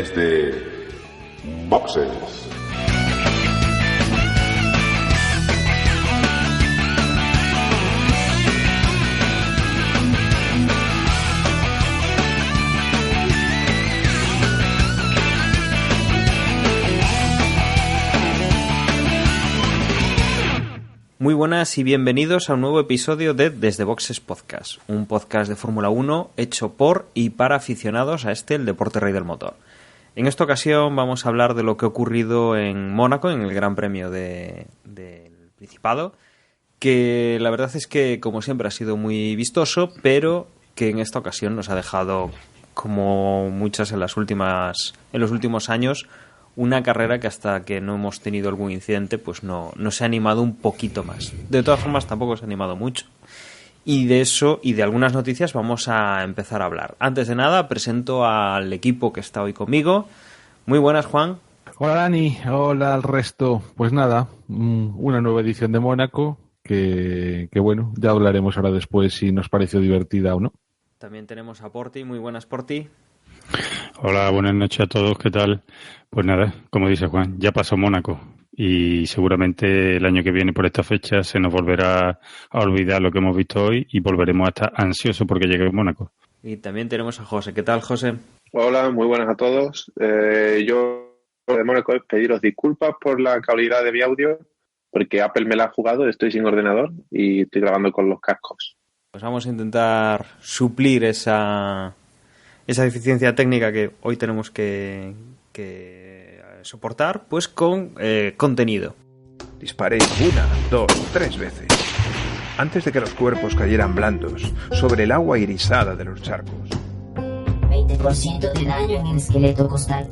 de boxes. Muy buenas y bienvenidos a un nuevo episodio de Desde Boxes Podcast, un podcast de Fórmula 1 hecho por y para aficionados a el deporte rey del motor. En esta ocasión vamos a hablar de lo que ha ocurrido en Mónaco, en el Gran Premio del Principado, que la verdad es que, como siempre, ha sido muy vistoso, pero que en esta ocasión nos ha dejado, como muchas en los últimos años, una carrera que hasta que no hemos tenido algún incidente pues no se ha animado un poquito más. De todas formas tampoco se ha animado mucho. Y de eso y de algunas noticias vamos a empezar a hablar. Antes de nada presento al equipo que está hoy conmigo. Muy buenas, Juan. Hola, Dani. Hola al resto. Pues nada, una nueva edición de Mónaco que bueno, ya hablaremos ahora después si nos pareció divertida o no. También tenemos a Porti. Muy buenas, Porti. Hola, buenas noches a todos, ¿qué tal? Pues nada, como dice Juan, ya pasó Mónaco y seguramente el año que viene por esta fecha se nos volverá a olvidar lo que hemos visto hoy y volveremos a estar ansiosos porque llegue Mónaco. Y también tenemos a José. ¿Qué tal, José? Hola, muy buenas a todos. Yo de Mónaco es pediros disculpas por la calidad de mi audio porque Apple me la ha jugado, estoy sin ordenador y estoy grabando con los cascos. Pues vamos a intentar suplir esa deficiencia técnica que hoy tenemos que soportar, pues con contenido. Disparé 1, 2, 3 veces, antes de que los cuerpos cayeran blandos sobre el agua irisada de los charcos. 20% de daño en el esqueleto costal.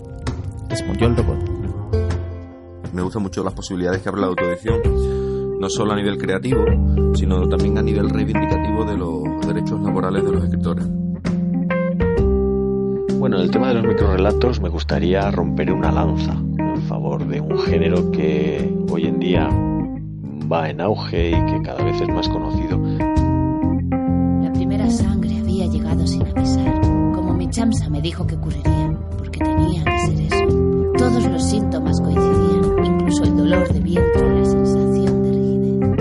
Desmontó el robot. Me gustan mucho las posibilidades que abre la autoedición, no solo a nivel creativo, sino también a nivel reivindicativo de los derechos laborales de los escritores. Bueno, en el tema de los microrrelatos me gustaría romper una lanza en favor de un género que hoy en día va en auge y que cada vez es más conocido. La primera sangre había llegado sin avisar, como mi chamsa me dijo que ocurriría, porque tenía que ser eso. Todos los síntomas coincidían, incluso el dolor de vientre y la sensación de rigidez.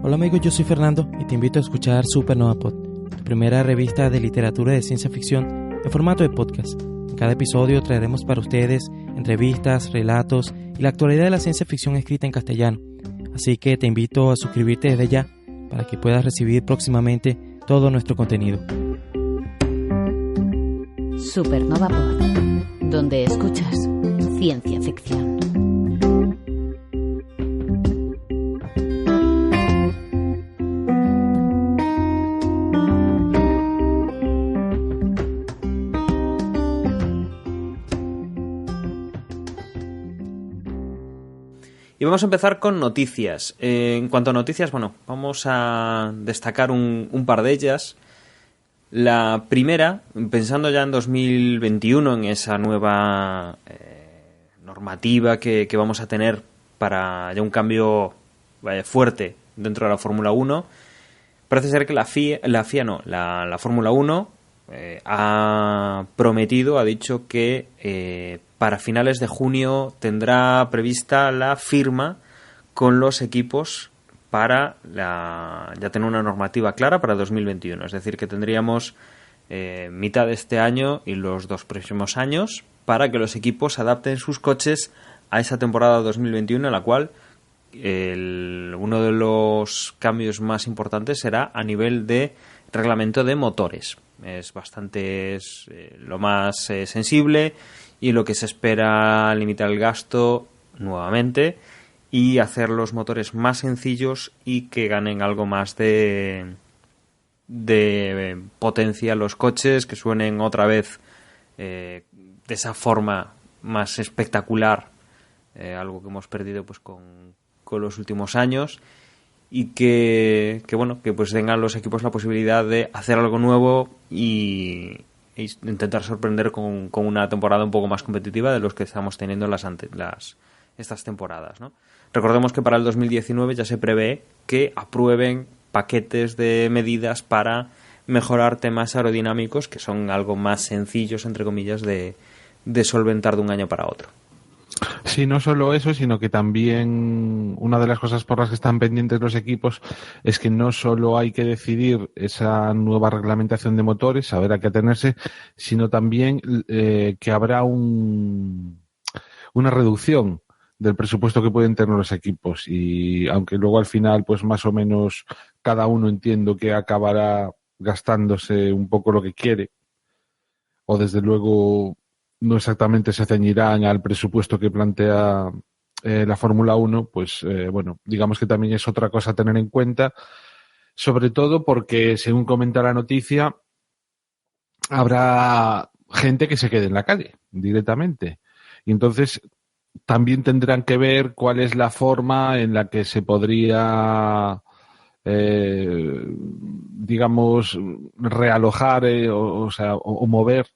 Hola amigos, yo soy Fernando y te invito a escuchar Supernova Pod, tu primera revista de literatura de ciencia ficción en formato de podcast. En cada episodio traeremos para ustedes entrevistas, relatos y la actualidad de la ciencia ficción escrita en castellano. Así que te invito a suscribirte desde ya para que puedas recibir próximamente todo nuestro contenido. Supernova Pod, donde escuchas ciencia ficción. Y vamos a empezar con noticias. En cuanto a noticias, bueno, vamos a destacar un par de ellas. La primera, pensando ya en 2021, en esa nueva normativa que vamos a tener para ya un cambio fuerte dentro de la Fórmula 1, parece ser que la Fórmula 1 ha prometido, ha dicho que para finales de junio tendrá prevista la firma con los equipos para ya tener una normativa clara para 2021. Es decir, que tendríamos mitad de este año y los 2 próximos años para que los equipos adapten sus coches a esa temporada 2021, en la cual uno de los cambios más importantes será a nivel de reglamento de motores. Es lo más sensible y lo que se espera limitar el gasto nuevamente y hacer los motores más sencillos y que ganen algo más de potencia los coches, que suenen otra vez de esa forma más espectacular, algo que hemos perdido pues con los últimos años, y que pues tengan los equipos la posibilidad de hacer algo nuevo y intentar sorprender con una temporada un poco más competitiva de los que estamos teniendo estas temporadas, ¿no? Recordemos que para el 2019 ya se prevé que aprueben paquetes de medidas para mejorar temas aerodinámicos que son algo más sencillos, entre comillas, de de solventar de un año para otro. Sí, no solo eso, sino que también una de las cosas por las que están pendientes los equipos es que no solo hay que decidir esa nueva reglamentación de motores, saber a qué atenerse, sino también que habrá una reducción del presupuesto que pueden tener los equipos. Y aunque luego al final, pues más o menos cada uno entiendo que acabará gastándose un poco lo que quiere, o desde luego no exactamente se ceñirán al presupuesto que plantea la Fórmula 1, pues bueno, digamos que también es otra cosa a tener en cuenta, sobre todo porque, según comenta la noticia, habrá gente que se quede en la calle directamente. Y entonces también tendrán que ver cuál es la forma en la que se podría, digamos, realojar o mover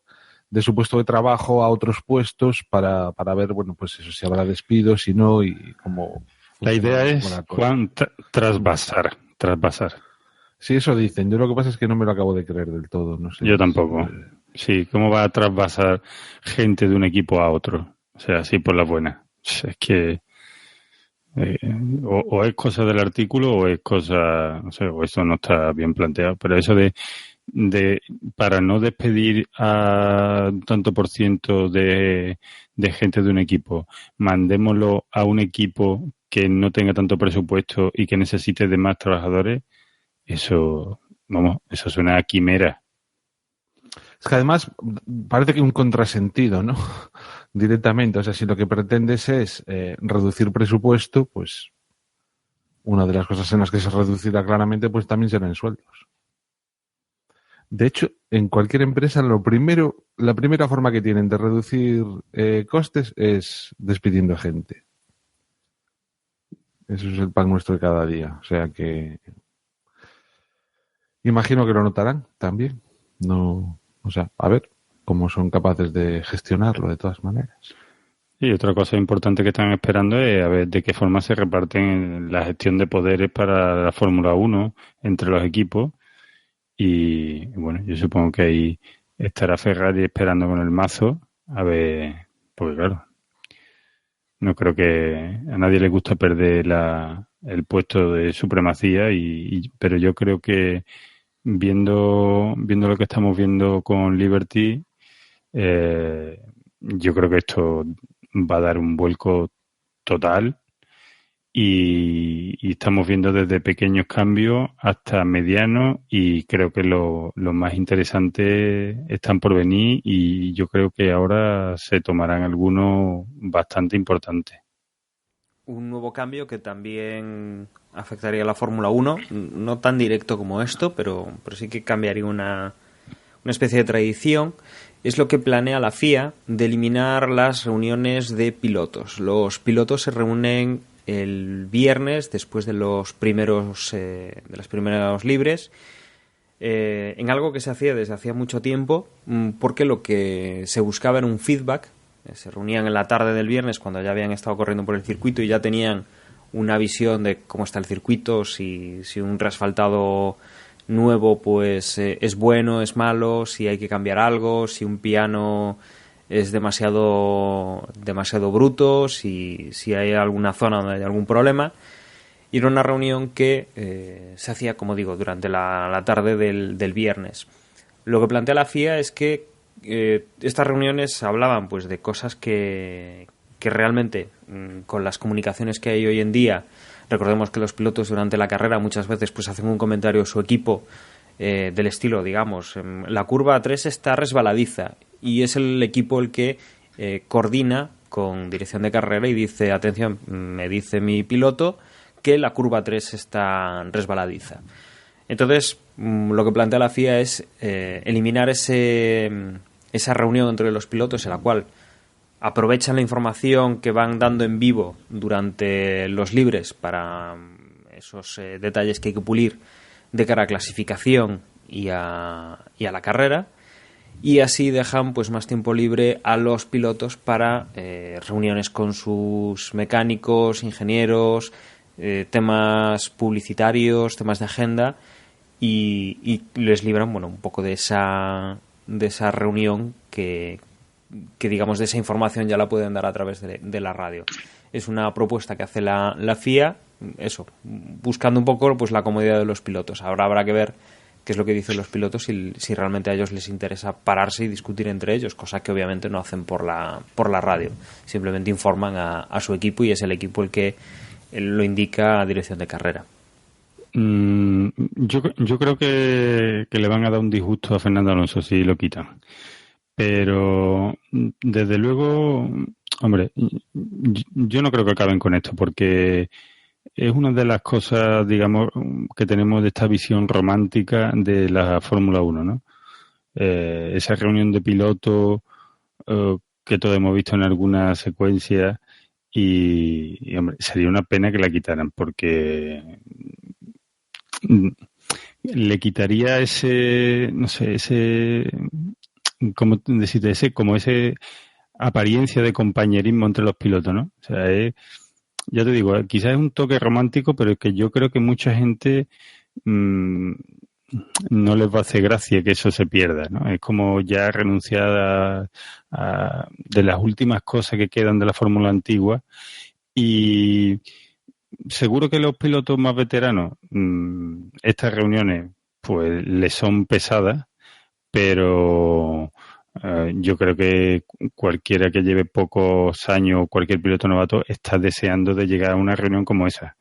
de su puesto de trabajo a otros puestos para ver, bueno, pues eso, si habrá despidos, si no, y cómo... La idea es, Juan, trasvasar. Sí, eso dicen. Yo lo que pasa es que no me lo acabo de creer del todo, no sé. Yo tampoco. Sí, ¿cómo va a trasvasar gente de un equipo a otro? O sea, así por la buena. Es que o es cosa del artículo o es cosa, no sé, o eso no está bien planteado, pero eso de para no despedir a un tanto por ciento de gente de un equipo, mandémoslo a un equipo que no tenga tanto presupuesto y que necesite de más trabajadores, eso suena a quimera. Es que además parece que un contrasentido, ¿no? Directamente. O sea, si lo que pretendes es reducir presupuesto, pues una de las cosas en las que se reducirá claramente, pues también será en sueldos. De hecho, en cualquier empresa, la primera forma que tienen de reducir costes es despidiendo gente. Eso es el pan nuestro de cada día. O sea que imagino que lo notarán también. No, o sea, a ver cómo son capaces de gestionarlo de todas maneras. Y otra cosa importante que están esperando es a ver de qué forma se reparten la gestión de poderes para la Fórmula 1 entre los equipos. Y bueno, yo supongo que ahí estará Ferrari esperando con el mazo a ver, porque claro, no creo que a nadie le gusta perder el puesto de supremacía, pero yo creo que viendo lo que estamos viendo con Liberty, yo creo que esto va a dar un vuelco total. Y estamos viendo desde pequeños cambios hasta medianos, y creo que lo más interesante están por venir, y yo creo que ahora se tomarán algunos bastante importantes. Un nuevo cambio que también afectaría a la Fórmula 1, no tan directo como esto, pero sí que cambiaría una especie de tradición. Es lo que planea la FIA de eliminar las reuniones de pilotos. Los pilotos se reúnen el viernes después de los primeros libres, en algo que se hacía desde hacía mucho tiempo, porque lo que se buscaba era un feedback. Se reunían en la tarde del viernes cuando ya habían estado corriendo por el circuito y ya tenían una visión de cómo está el circuito, si un reasfaltado nuevo pues es bueno, es malo, si hay que cambiar algo, si un piano es demasiado bruto, si hay alguna zona donde hay algún problema. Y era una reunión que se hacía, como digo, durante la tarde del viernes. Lo que plantea la FIA es que estas reuniones hablaban pues de cosas que realmente, con las comunicaciones que hay hoy en día, recordemos que los pilotos durante la carrera muchas veces pues hacen un comentario a su equipo del estilo, digamos, la curva 3 está resbaladiza, y es el equipo el que coordina con dirección de carrera y dice, atención, me dice mi piloto que la curva 3 está resbaladiza. Entonces, lo que plantea la FIA es eliminar esa reunión entre los pilotos en la cual aprovechan la información que van dando en vivo durante los libres para esos detalles que hay que pulir de cara a clasificación y a la carrera, y así dejan pues más tiempo libre a los pilotos para reuniones con sus mecánicos, ingenieros, temas publicitarios, temas de agenda, y les libran un poco de esa reunión que digamos de esa información ya la pueden dar a través de la radio. Es una propuesta que hace la FIA, eso, buscando un poco pues la comodidad de los pilotos. Ahora habrá que ver qué es lo que dicen los pilotos y si realmente a ellos les interesa pararse y discutir entre ellos, cosa que obviamente no hacen por la radio. Simplemente informan a su equipo y es el equipo el que lo indica a dirección de carrera. Yo creo que le van a dar un disgusto a Fernando Alonso si lo quitan. Pero desde luego, hombre, yo no creo que acaben con esto porque es una de las cosas, digamos, que tenemos de esta visión romántica de la Fórmula 1, ¿no? Esa reunión de pilotos que todos hemos visto en alguna secuencia y, hombre, sería una pena que la quitaran porque le quitaría ese, no sé, ese, ¿cómo decirte? Ese apariencia de compañerismo entre los pilotos, ¿no? O sea, ya te digo, quizás es un toque romántico, pero es que yo creo que mucha gente no les va a hacer gracia que eso se pierda, ¿no? Es como ya renunciar de las últimas cosas que quedan de la fórmula antigua y seguro que los pilotos más veteranos estas reuniones pues les son pesadas, pero yo creo que cualquiera que lleve pocos años, cualquier piloto novato, está deseando de llegar a una reunión como esa.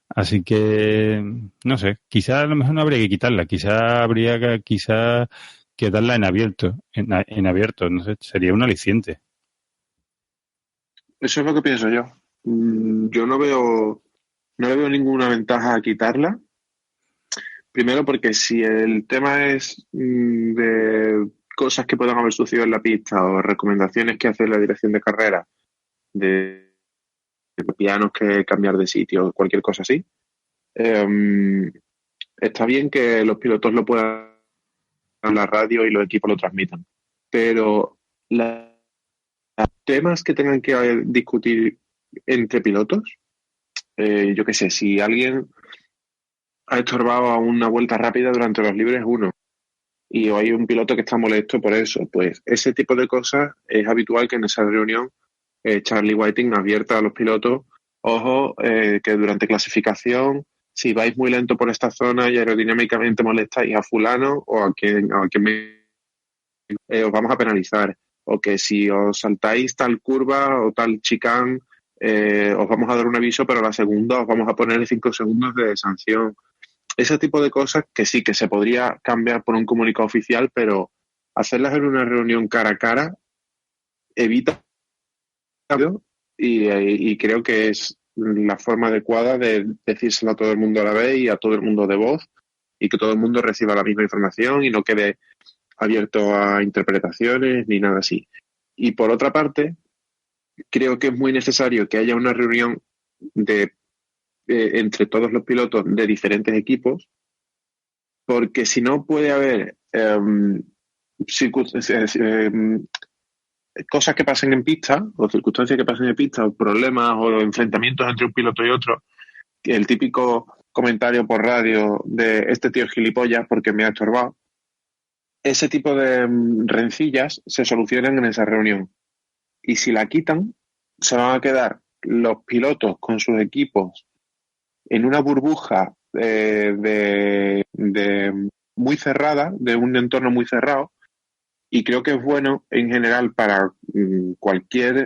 Así que, no sé, quizás a lo mejor no habría que quitarla, quizás habría que darla en abierto, no sé, sería un aliciente. Eso es lo que pienso yo. Yo no le veo ninguna ventaja a quitarla. Primero porque si el tema es de cosas que puedan haber sucedido en la pista o recomendaciones que hace la dirección de carrera de pianos que cambiar de sitio, cualquier cosa así, está bien que los pilotos lo puedan en la radio y los equipos lo transmitan, pero los temas que tengan que discutir entre pilotos, yo qué sé, si alguien ha estorbado a una vuelta rápida durante los libres 1 y hay un piloto que está molesto por eso, pues ese tipo de cosas es habitual que en esa reunión Charlie Whiting advierta a los pilotos, ojo, que durante clasificación, si vais muy lento por esta zona y aerodinámicamente molestáis a fulano o a quien os vamos a penalizar, o que si os saltáis tal curva o tal chicane, os vamos a dar un aviso, pero a la segunda os vamos a poner 5 segundos de sanción. Ese tipo de cosas que sí, que se podría cambiar por un comunicado oficial, pero hacerlas en una reunión cara a cara evita y creo que es la forma adecuada de decírselo a todo el mundo a la vez y a todo el mundo de voz y que todo el mundo reciba la misma información y no quede abierto a interpretaciones ni nada así. Y por otra parte, creo que es muy necesario que haya una reunión entre todos los pilotos de diferentes equipos, porque si no puede haber cosas que pasen en pista o circunstancias que pasen en pista o problemas o enfrentamientos entre un piloto y otro, el típico comentario por radio de este tío es gilipollas porque me ha estorbado, ese tipo de rencillas se solucionan en esa reunión y si la quitan se van a quedar los pilotos con sus equipos en una burbuja de muy cerrada, de un entorno muy cerrado, y creo que es bueno en general para cualquier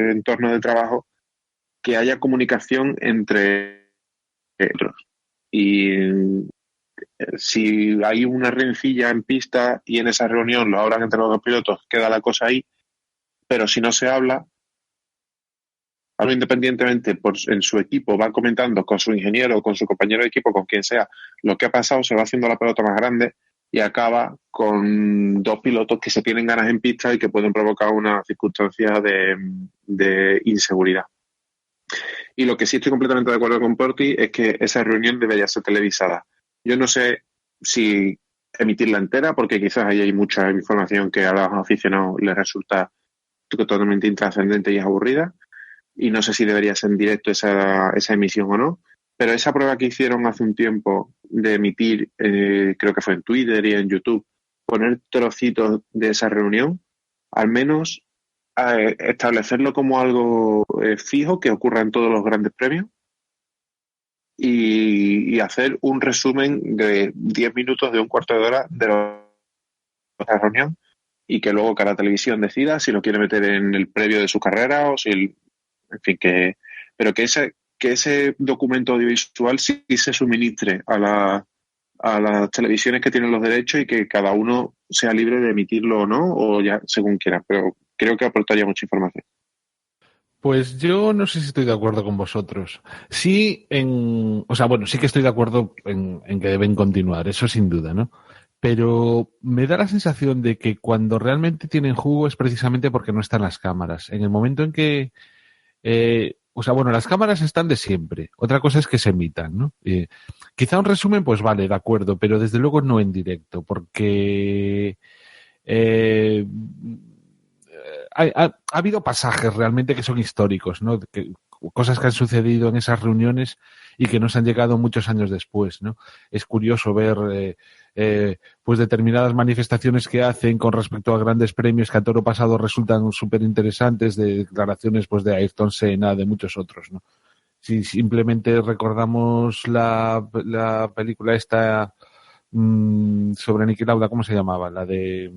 entorno de trabajo que haya comunicación entre otros. Y si hay una rencilla en pista y en esa reunión lo hablan entre los dos pilotos, queda la cosa ahí, pero si no se habla, independientemente en su equipo va comentando con su ingeniero o con su compañero de equipo, con quien sea, lo que ha pasado, se va haciendo la pelota más grande y acaba con dos pilotos que se tienen ganas en pista y que pueden provocar una circunstancia de inseguridad. Y lo que sí estoy completamente de acuerdo con Porti es que esa reunión debería ser televisada. Yo no sé si emitirla entera, porque quizás ahí hay mucha información que a los aficionados les resulta totalmente intrascendente y es aburrida. Y no sé si debería ser en directo esa emisión o no, pero esa prueba que hicieron hace un tiempo de emitir, creo que fue en Twitter y en YouTube, poner trocitos de esa reunión, al menos establecerlo como algo fijo que ocurra en todos los grandes premios y hacer un resumen de 10 minutos, de un cuarto de hora de la reunión, y que luego cada televisión decida si lo quiere meter en el previo de su carrera o si, en fin, pero que ese documento audiovisual sí se suministre a las televisiones que tienen los derechos y que cada uno sea libre de emitirlo o no, o ya según quiera, pero creo que aportaría mucha información. Pues yo no sé si estoy de acuerdo con vosotros. Sí, sí que estoy de acuerdo en que deben continuar, eso sin duda, ¿no? Pero me da la sensación de que cuando realmente tienen jugo es precisamente porque no están las cámaras. En el momento en que las cámaras están de siempre. Otra cosa es que se emitan, ¿no? Quizá un resumen, pues vale, de acuerdo, pero desde luego no en directo, porque ha habido pasajes realmente que son históricos, ¿no? Cosas que han sucedido en esas reuniones y que nos han llegado muchos años después, ¿no? Es curioso ver pues determinadas manifestaciones que hacen con respecto a grandes premios que a toro pasado resultan súper interesantes, de declaraciones pues de Ayrton Senna, de muchos otros, ¿no? Si simplemente recordamos la película esta sobre Niki Lauda, ¿cómo se llamaba? La de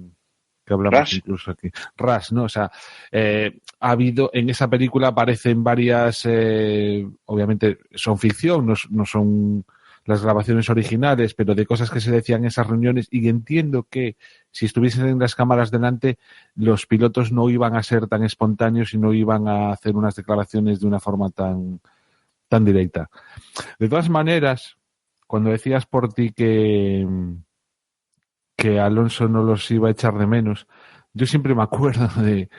que hablamos Rush. Incluso aquí. Rush, ¿no? O sea, ha habido, en esa película aparecen varias, obviamente son ficción, no son las grabaciones originales, pero de cosas que se decían en esas reuniones, y entiendo que si estuviesen en las cámaras delante, los pilotos no iban a ser tan espontáneos y no iban a hacer unas declaraciones de una forma tan directa. De todas maneras, cuando decías por ti que Alonso no los iba a echar de menos, yo siempre me acuerdo de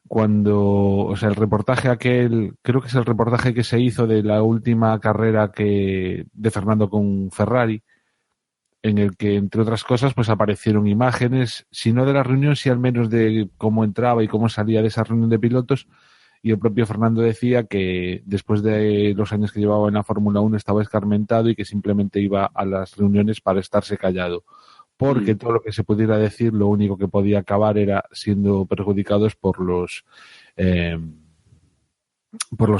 cuando, o sea, el reportaje aquel, creo que es el reportaje que se hizo de la última carrera de Fernando con Ferrari, en el que, entre otras cosas, pues aparecieron imágenes, si no de la reunión, sí al menos de cómo entraba y cómo salía de esa reunión de pilotos, y el propio Fernando decía que después de los años que llevaba en la Fórmula 1 estaba escarmentado y que simplemente iba a las reuniones para estarse callado, porque todo lo que se pudiera decir, lo único que podía acabar era siendo perjudicados por los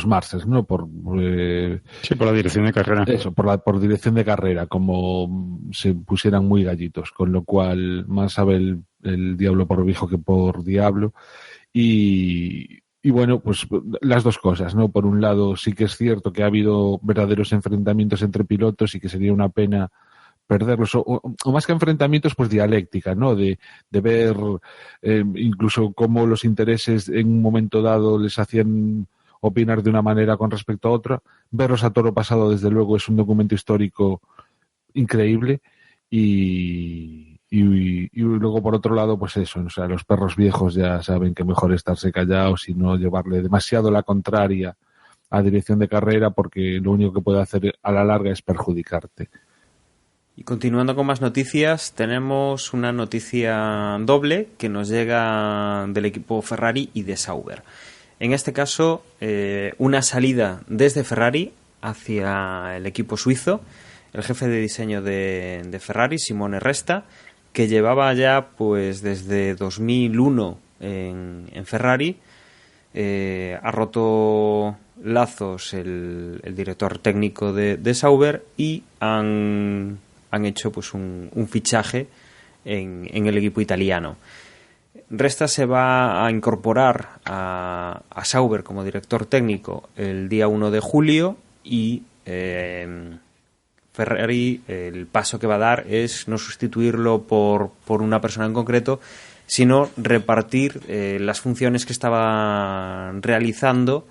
masters, ¿no? Por la dirección de carrera. Eso, por dirección de carrera, como se pusieran muy gallitos, con lo cual más sabe el diablo por viejo que por diablo. Y bueno, pues las dos cosas, ¿no? Por un lado, sí que es cierto que ha habido verdaderos enfrentamientos entre pilotos y que sería una pena perderlos, o más que enfrentamientos, pues dialéctica, ¿no? De ver incluso cómo los intereses en un momento dado les hacían opinar de una manera con respecto a otra. Verlos a toro pasado, desde luego, es un documento histórico increíble y luego, por otro lado, pues eso, o sea, los perros viejos ya saben que mejor estarse callados y no llevarle demasiado la contraria a dirección de carrera, porque lo único que puede hacer a la larga es perjudicarte. Y continuando con más noticias, tenemos una noticia doble que nos llega del equipo Ferrari y de Sauber. En este caso, una salida desde Ferrari hacia el equipo suizo, el jefe de diseño de Ferrari, Simone Resta, que llevaba ya pues desde 2001 en Ferrari. Ha roto lazos el director técnico de Sauber y han hecho pues un fichaje en el equipo italiano. Resta se va a incorporar a Sauber como director técnico el día 1 de julio y Ferrari, el paso que va a dar es no sustituirlo por una persona en concreto, sino repartir las funciones que estaba realizando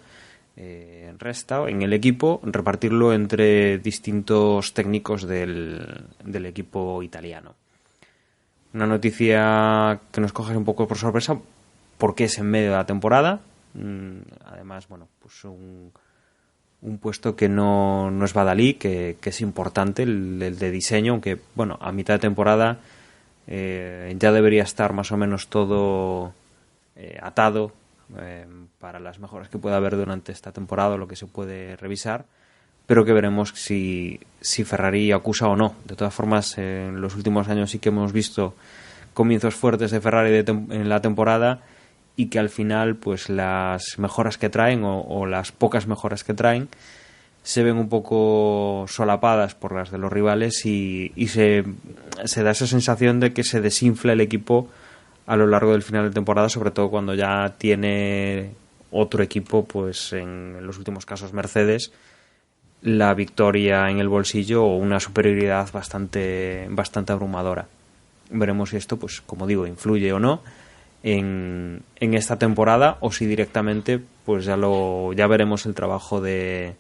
Resta en el equipo, repartirlo entre distintos técnicos del equipo italiano. Una noticia que nos coge un poco por sorpresa porque es en medio de la temporada. Además, bueno, pues un puesto que no es badalí, que es importante, el de diseño, aunque bueno, a mitad de temporada ya debería estar más o menos todo atado para las mejoras que pueda haber durante esta temporada, lo que se puede revisar, pero que veremos si Ferrari acusa o no. De todas formas, en los últimos años sí que hemos visto comienzos fuertes de Ferrari en la temporada y que al final pues las mejoras que traen o las pocas mejoras que traen se ven un poco solapadas por las de los rivales y se da esa sensación de que se desinfla el equipo a lo largo del final de temporada, sobre todo cuando ya tiene otro equipo, pues en los últimos casos Mercedes, la victoria en el bolsillo o una superioridad bastante abrumadora. Veremos si esto, pues como digo, influye o no en esta temporada, o si directamente pues ya veremos el trabajo de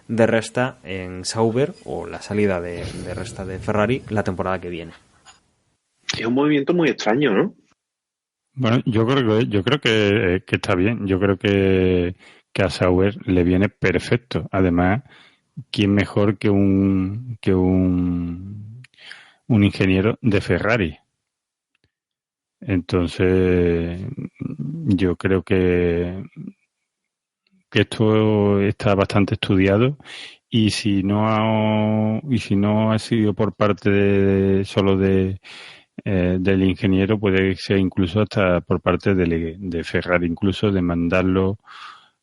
Resta en Sauber o la salida de Resta de Ferrari la temporada que viene. Es un movimiento muy extraño, ¿no? Bueno, yo creo que está bien. Yo creo que a Sauber le viene perfecto. Además, ¿quién mejor que un ingeniero de Ferrari? Entonces, yo creo que esto está bastante estudiado, y si no ha sido por parte solo del ingeniero, puede ser incluso hasta por parte de Ferrari, incluso de mandarlo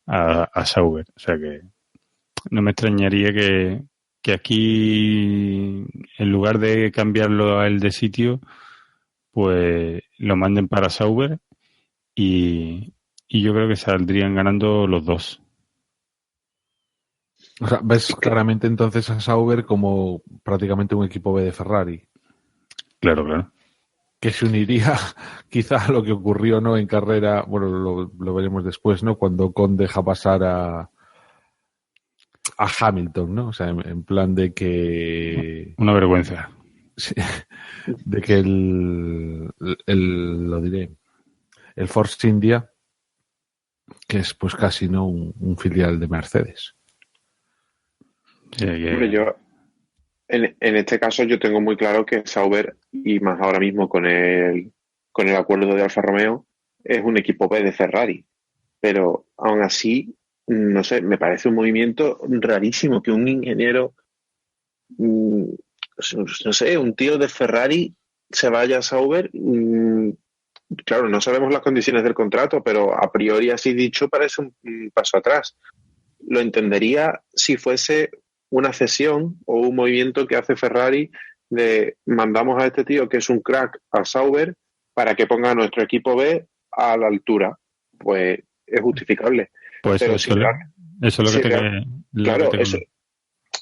a Sauber. O sea que no me extrañaría que aquí, en lugar de cambiarlo a él de sitio, pues lo manden para Sauber, y yo creo que saldrían ganando los dos. O sea, ves claramente entonces a Sauber como prácticamente un equipo B de Ferrari. Claro. Que se uniría quizá a lo que ocurrió, ¿no?, en carrera. Bueno, lo veremos después, ¿no?, cuando Ocon deja pasar a Hamilton, ¿no? O sea, en plan de que... Una vergüenza. Sí, de que lo diré, el Force India, que es pues casi no un filial de Mercedes. Hombre, yo en este caso yo tengo muy claro que Sauber, y más ahora mismo con el acuerdo de Alfa Romeo, es un equipo B de Ferrari, pero aún así, no sé, me parece un movimiento rarísimo que un ingeniero, no sé, un tío de Ferrari se vaya a Sauber. Claro, no sabemos las condiciones del contrato, pero a priori, así dicho, parece un paso atrás. Lo entendería si fuese una cesión o un movimiento que hace Ferrari de mandamos a este tío que es un crack a Sauber para que ponga a nuestro equipo B a la altura. Pues es justificable. Pues pero eso es lo que claro,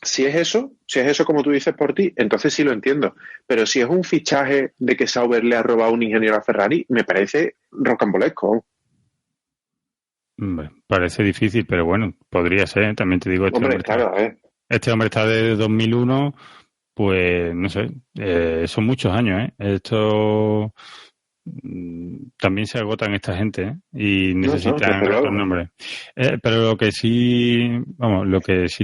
si es eso como tú dices por ti, entonces sí lo entiendo. Pero si es un fichaje de que Sauber le ha robado un ingeniero a Ferrari, me parece rocambolesco. Parece difícil, pero bueno, podría ser. También te digo, este hombre está de 2001, pues no sé, son muchos años, ¿eh? Esto también se agotan esta gente, ¿eh? Y necesitan otros nombres. Pero lo que sí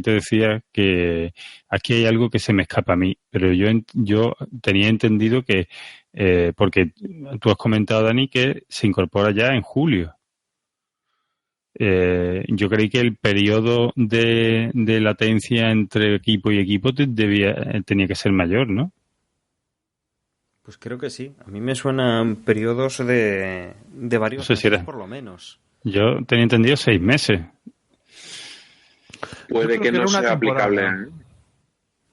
te decía, que aquí hay algo que se me escapa a mí, pero yo tenía entendido que, porque tú has comentado, Dani, que se incorpora ya en julio. Yo creí que el periodo de latencia entre equipo y equipo tenía que ser mayor, ¿no? Pues creo que sí. A mí me suenan periodos de varios meses, por lo menos. Yo tenía entendido 6 meses. Puede que no sea aplicable.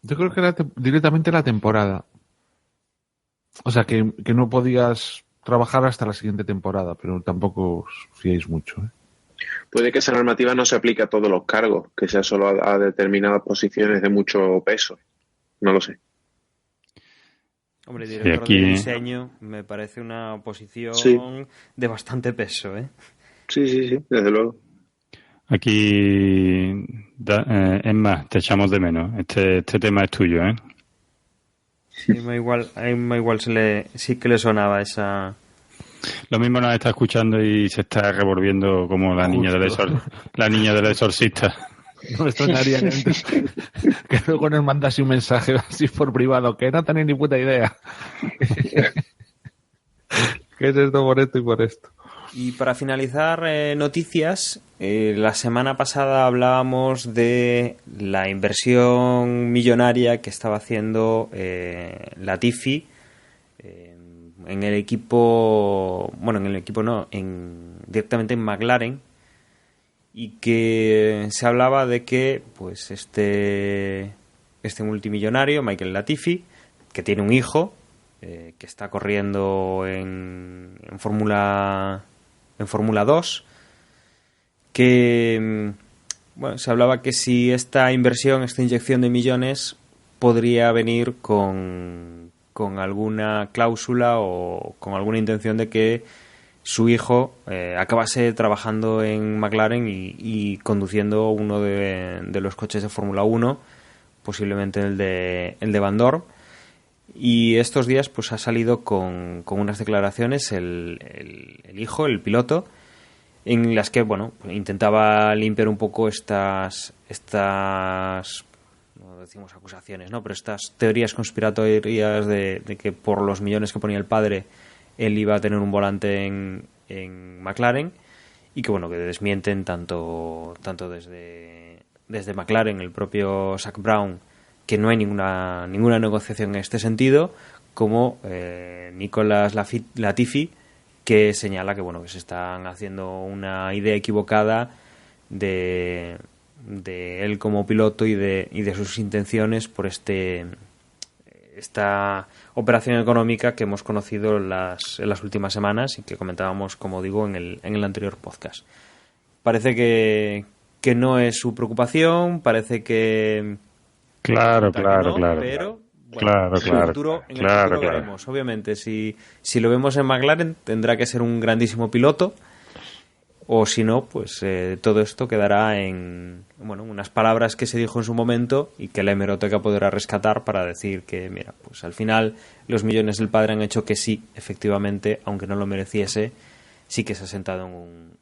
Yo creo que era directamente la temporada. O sea, que no podías trabajar hasta la siguiente temporada, pero tampoco os fiéis mucho, ¿eh? Puede que esa normativa no se aplique a todos los cargos, que sea solo a determinadas posiciones de mucho peso. No lo sé. Hombre, director de diseño me parece una posición de bastante peso, ¿eh? Sí, desde luego. Aquí, Emma, te echamos de menos. Este tema es tuyo, ¿eh? Sí, a Emma igual sí que le sonaba esa... Lo mismo nos está escuchando y se está revolviendo como la niña del exorcista. No me extrañaría que luego nos mandase un mensaje así por privado, que no tenéis ni puta idea. ¿Qué es esto por esto y por esto? Y para finalizar, noticias, la semana pasada hablábamos de la inversión millonaria que estaba haciendo Latifi en el equipo, bueno, en el equipo no, directamente en McLaren, y que se hablaba de que pues este multimillonario, Michael Latifi, que tiene un hijo que está corriendo en Fórmula 2, que bueno, se hablaba que si esta inversión, esta inyección de millones podría venir con alguna cláusula o con alguna intención de que su hijo acabase trabajando en McLaren y conduciendo uno de los coches de Fórmula 1, posiblemente el de Van Dorn. Y estos días pues ha salido con unas declaraciones el hijo, el piloto, en las que bueno, intentaba limpiar un poco estas no decimos acusaciones, ¿no?, pero estas teorías conspiratorias de que por los millones que ponía el padre él iba a tener un volante en McLaren, y que bueno, que desmienten tanto desde McLaren, el propio Zak Brown, que no hay ninguna negociación en este sentido, como Nicolas Latifi, que señala que bueno, que se están haciendo una idea equivocada de él como piloto y de sus intenciones por esta operación económica que hemos conocido en las últimas semanas y que comentábamos, como digo, en el anterior podcast. Parece que no es su preocupación, parece que claro, pero bueno, en el futuro veremos. Obviamente, si lo vemos en McLaren, tendrá que ser un grandísimo piloto, o si no, pues todo esto quedará en unas palabras que se dijo en su momento y que la hemeroteca podrá rescatar para decir que, mira, pues al final los millones del padre han hecho que sí, efectivamente, aunque no lo mereciese, sí que se ha sentado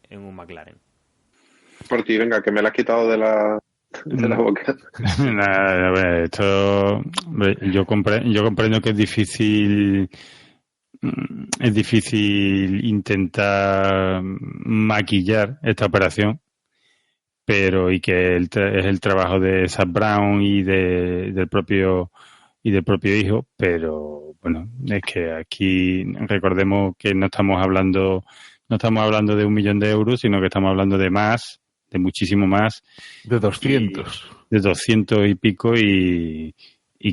en un McLaren. Por ti, venga, que me la has quitado de la boca. Nada, a ver, esto yo comprendo que es difícil intentar maquillar esta operación, pero y que es el trabajo de Zak Brown y del propio hijo, pero bueno, es que aquí recordemos que no estamos hablando de 1 millón de euros, sino que estamos hablando de más, de muchísimo más, de 200, de 200 y pico, y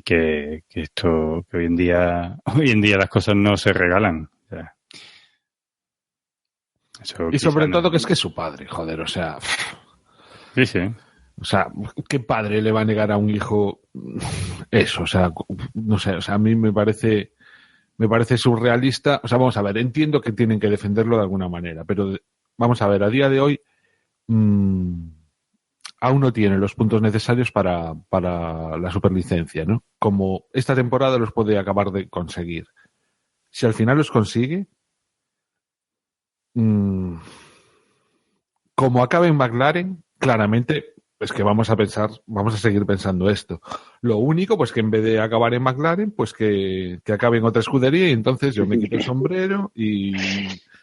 que esto, que hoy en día las cosas no se regalan. O sea, y sobre todo que es su padre, joder, o sea. Sí. O sea, ¿qué padre le va a negar a un hijo eso? O sea, no sé, o sea, a mí me parece surrealista. O sea, vamos a ver, entiendo que tienen que defenderlo de alguna manera, pero vamos a ver, a día de hoy aún no tiene los puntos necesarios para la superlicencia, ¿no? Como esta temporada los puede acabar de conseguir. Si al final los consigue, como acabe en McLaren, claramente es que vamos a seguir pensando esto. Lo único, pues que en vez de acabar en McLaren, pues que acabe en otra escudería, y entonces yo me quito el sombrero y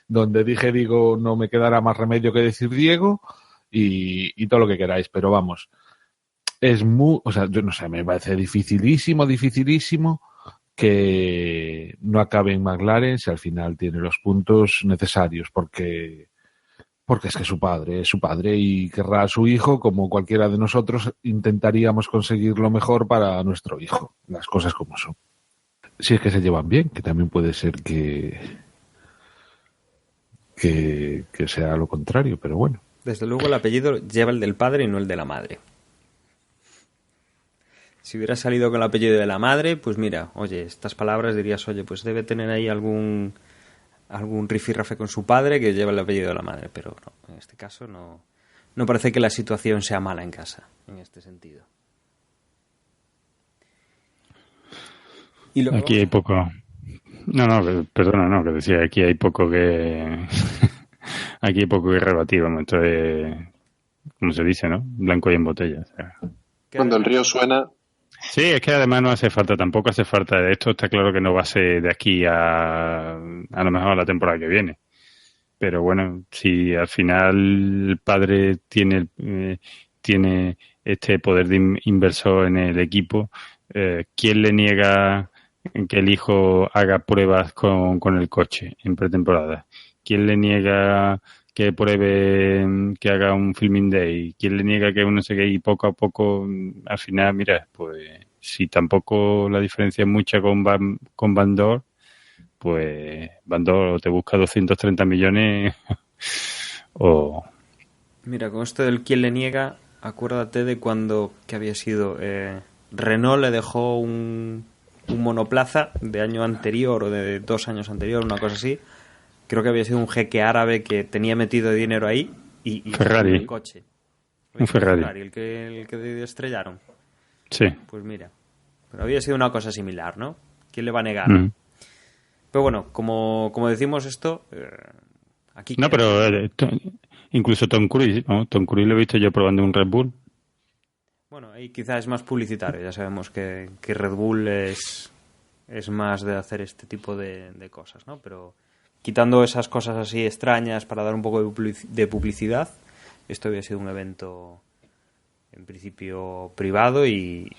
donde digo, no me quedará más remedio que decir Diego y todo lo que queráis, pero vamos, o sea, yo no sé, me parece dificilísimo que no acabe en McLaren si al final tiene los puntos necesarios, porque es que es su padre y querrá a su hijo como cualquiera de nosotros intentaríamos conseguir lo mejor para nuestro hijo, las cosas como son. Si es que se llevan bien, que también puede ser que sea lo contrario, pero bueno. Desde luego el apellido lleva el del padre y no el de la madre. Si hubiera salido con el apellido de la madre, pues mira, oye, estas palabras dirías, oye, pues debe tener ahí algún rifirrafe con su padre que lleva el apellido de la madre, pero no, en este caso no parece que la situación sea mala en casa, en este sentido. Y aquí hay poco. Perdona, que decía, aquí hay poco que aquí hay poco que rebatir, vamos, esto es, como se dice, ¿no? Blanco y en botella. O sea. Cuando el río suena. Sí, es que además tampoco hace falta. Esto está claro que no va a ser de aquí a lo mejor a la temporada que viene. Pero bueno, si al final el padre tiene este poder de inversor en el equipo, ¿quién le niega en que el hijo haga pruebas con el coche en pretemporada? ¿Quién le niega que pruebe, que haga un filming day? ¿Quién le niega que uno se quede y poco a poco, al final, mira, pues si tampoco la diferencia es mucha con Van Dorn, pues Van Dorn te busca 230 millones o... Mira, con esto del quién le niega, acuérdate de cuando, que había sido, Renault le dejó un monoplaza de año anterior o de 2 años anterior, una cosa así. Creo que había sido un jeque árabe que tenía metido dinero ahí y Ferrari. El coche. Un Ferrari. El que estrellaron. Sí. Pues mira, pero había sido una cosa similar, ¿no? ¿Quién le va a negar? Pero bueno, como decimos esto, aquí... No, pero incluso Tom Cruise, ¿no? Tom Cruise lo he visto yo probando un Red Bull. Bueno, ahí quizás es más publicitario. Ya sabemos que Red Bull es más de hacer este tipo de cosas, ¿no? Pero quitando esas cosas así extrañas para dar un poco de publicidad, esto había sido un evento en principio privado y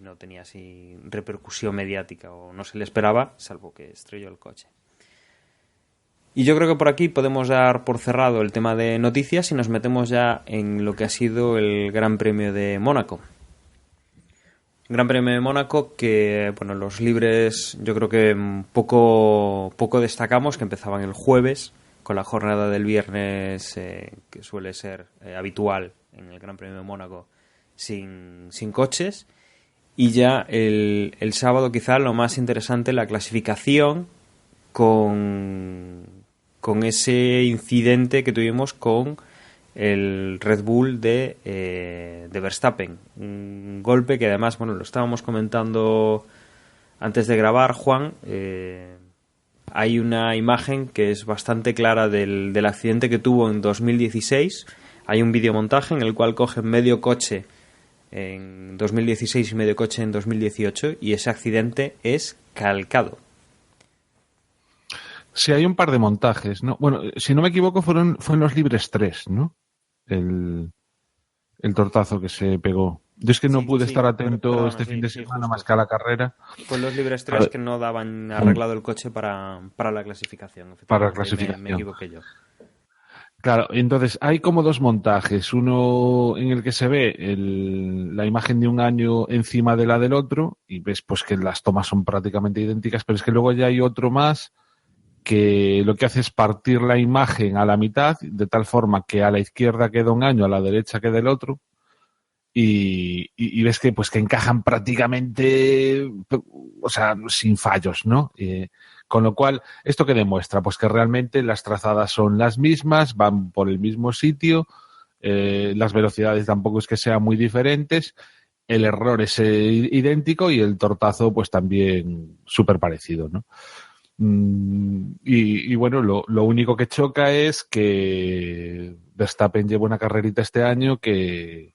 no tenía así repercusión mediática, o no se le esperaba, salvo que estrelló el coche. Y yo creo que por aquí podemos dar por cerrado el tema de noticias y nos metemos ya en lo que ha sido el Gran Premio de Mónaco. Gran Premio de Mónaco que, bueno, los libres yo creo que poco destacamos, que empezaban el jueves con la jornada del viernes, que suele ser habitual en el Gran Premio de Mónaco, sin coches. Y ya el sábado quizá lo más interesante, la clasificación con ese incidente que tuvimos con el Red Bull de Verstappen. Un golpe que además, bueno, lo estábamos comentando antes de grabar, Juan. Hay una imagen que es bastante clara del accidente que tuvo en 2016. Hay un videomontaje en el cual cogen medio coche en 2016 y medio coche en 2018 y ese accidente es calcado. Sí, hay un par de montajes, ¿no? Bueno, si no me equivoco, fue en los libres 3, ¿no? El tortazo que se pegó. Yo es que no pude estar atento fin de semana más que a la carrera. Fue en los libres 3 que no daban arreglado el coche para la clasificación. Para la clasificación. Me equivoqué yo. Claro, entonces hay como 2 montajes. Uno en el que se ve la imagen de un año encima de la del otro y ves pues que las tomas son prácticamente idénticas, pero es que luego ya hay otro más que lo que hace es partir la imagen a la mitad, de tal forma que a la izquierda queda un año, a la derecha queda el otro, y ves que pues que encajan prácticamente, o sea, sin fallos, ¿no? Con lo cual, ¿esto qué demuestra? Pues que realmente las trazadas son las mismas, van por el mismo sitio, las velocidades tampoco es que sean muy diferentes, el error es idéntico y el tortazo pues también súper parecido, ¿no? Y bueno, lo único que choca es que Verstappen lleva una carrerita este año que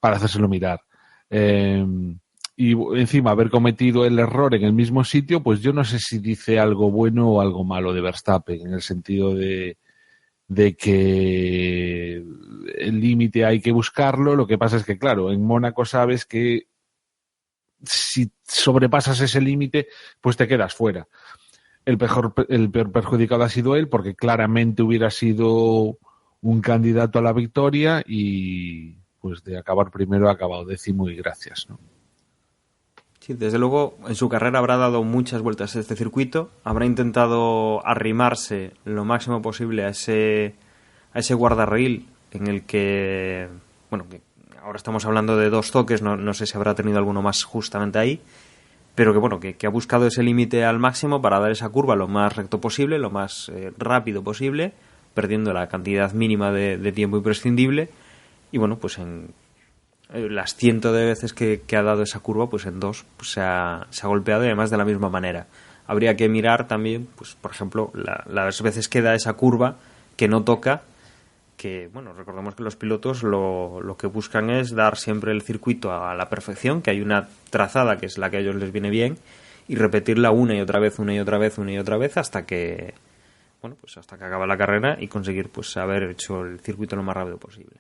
para hacérselo mirar. Y encima haber cometido el error en el mismo sitio, pues yo no sé si dice algo bueno o algo malo de Verstappen, en el sentido de que el límite hay que buscarlo. Lo que pasa es que, claro, en Mónaco sabes que si sobrepasas ese límite, pues te quedas fuera. El peor perjudicado ha sido él, porque claramente hubiera sido un candidato a la victoria y pues de acabar primero ha acabado 10º y gracias, ¿no? Sí, desde luego en su carrera habrá dado muchas vueltas a este circuito, habrá intentado arrimarse lo máximo posible a ese guardarraíl en el que, bueno, que ahora estamos hablando de 2 toques, no sé si habrá tenido alguno más justamente ahí, pero que bueno, que ha buscado ese límite al máximo para dar esa curva lo más recto posible, lo más rápido posible, perdiendo la cantidad mínima de tiempo imprescindible. Y bueno, pues en las cientos de veces que ha dado esa curva, pues en 2 pues se ha golpeado, y además de la misma manera. Habría que mirar también, pues por ejemplo, las veces que da esa curva que no toca, que bueno, recordemos que los pilotos lo que buscan es dar siempre el circuito a la perfección, que hay una trazada que es la que a ellos les viene bien, y repetirla una y otra vez hasta que, bueno, pues hasta que acaba la carrera y conseguir pues haber hecho el circuito lo más rápido posible.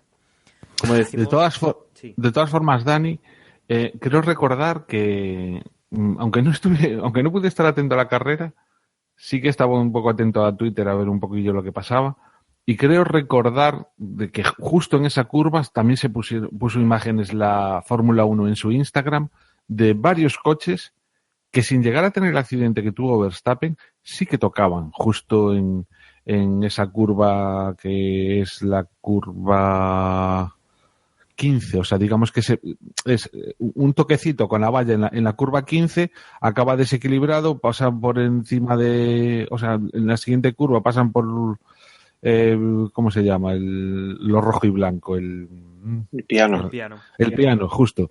Como decimos, de todas formas, Dani, creo recordar que aunque no pude estar atento a la carrera, sí que estaba un poco atento a Twitter a ver un poquillo lo que pasaba. Y creo recordar de que justo en esa curva también se puso imágenes la Fórmula 1 en su Instagram de varios coches que sin llegar a tener el accidente que tuvo Verstappen, sí que tocaban justo en esa curva que es la curva 15. O sea, digamos que es un toquecito con la valla en la curva 15, acaba desequilibrado, pasan por encima o sea, en la siguiente curva pasan por... ¿cómo se llama? Lo rojo y blanco. El piano. El piano, justo.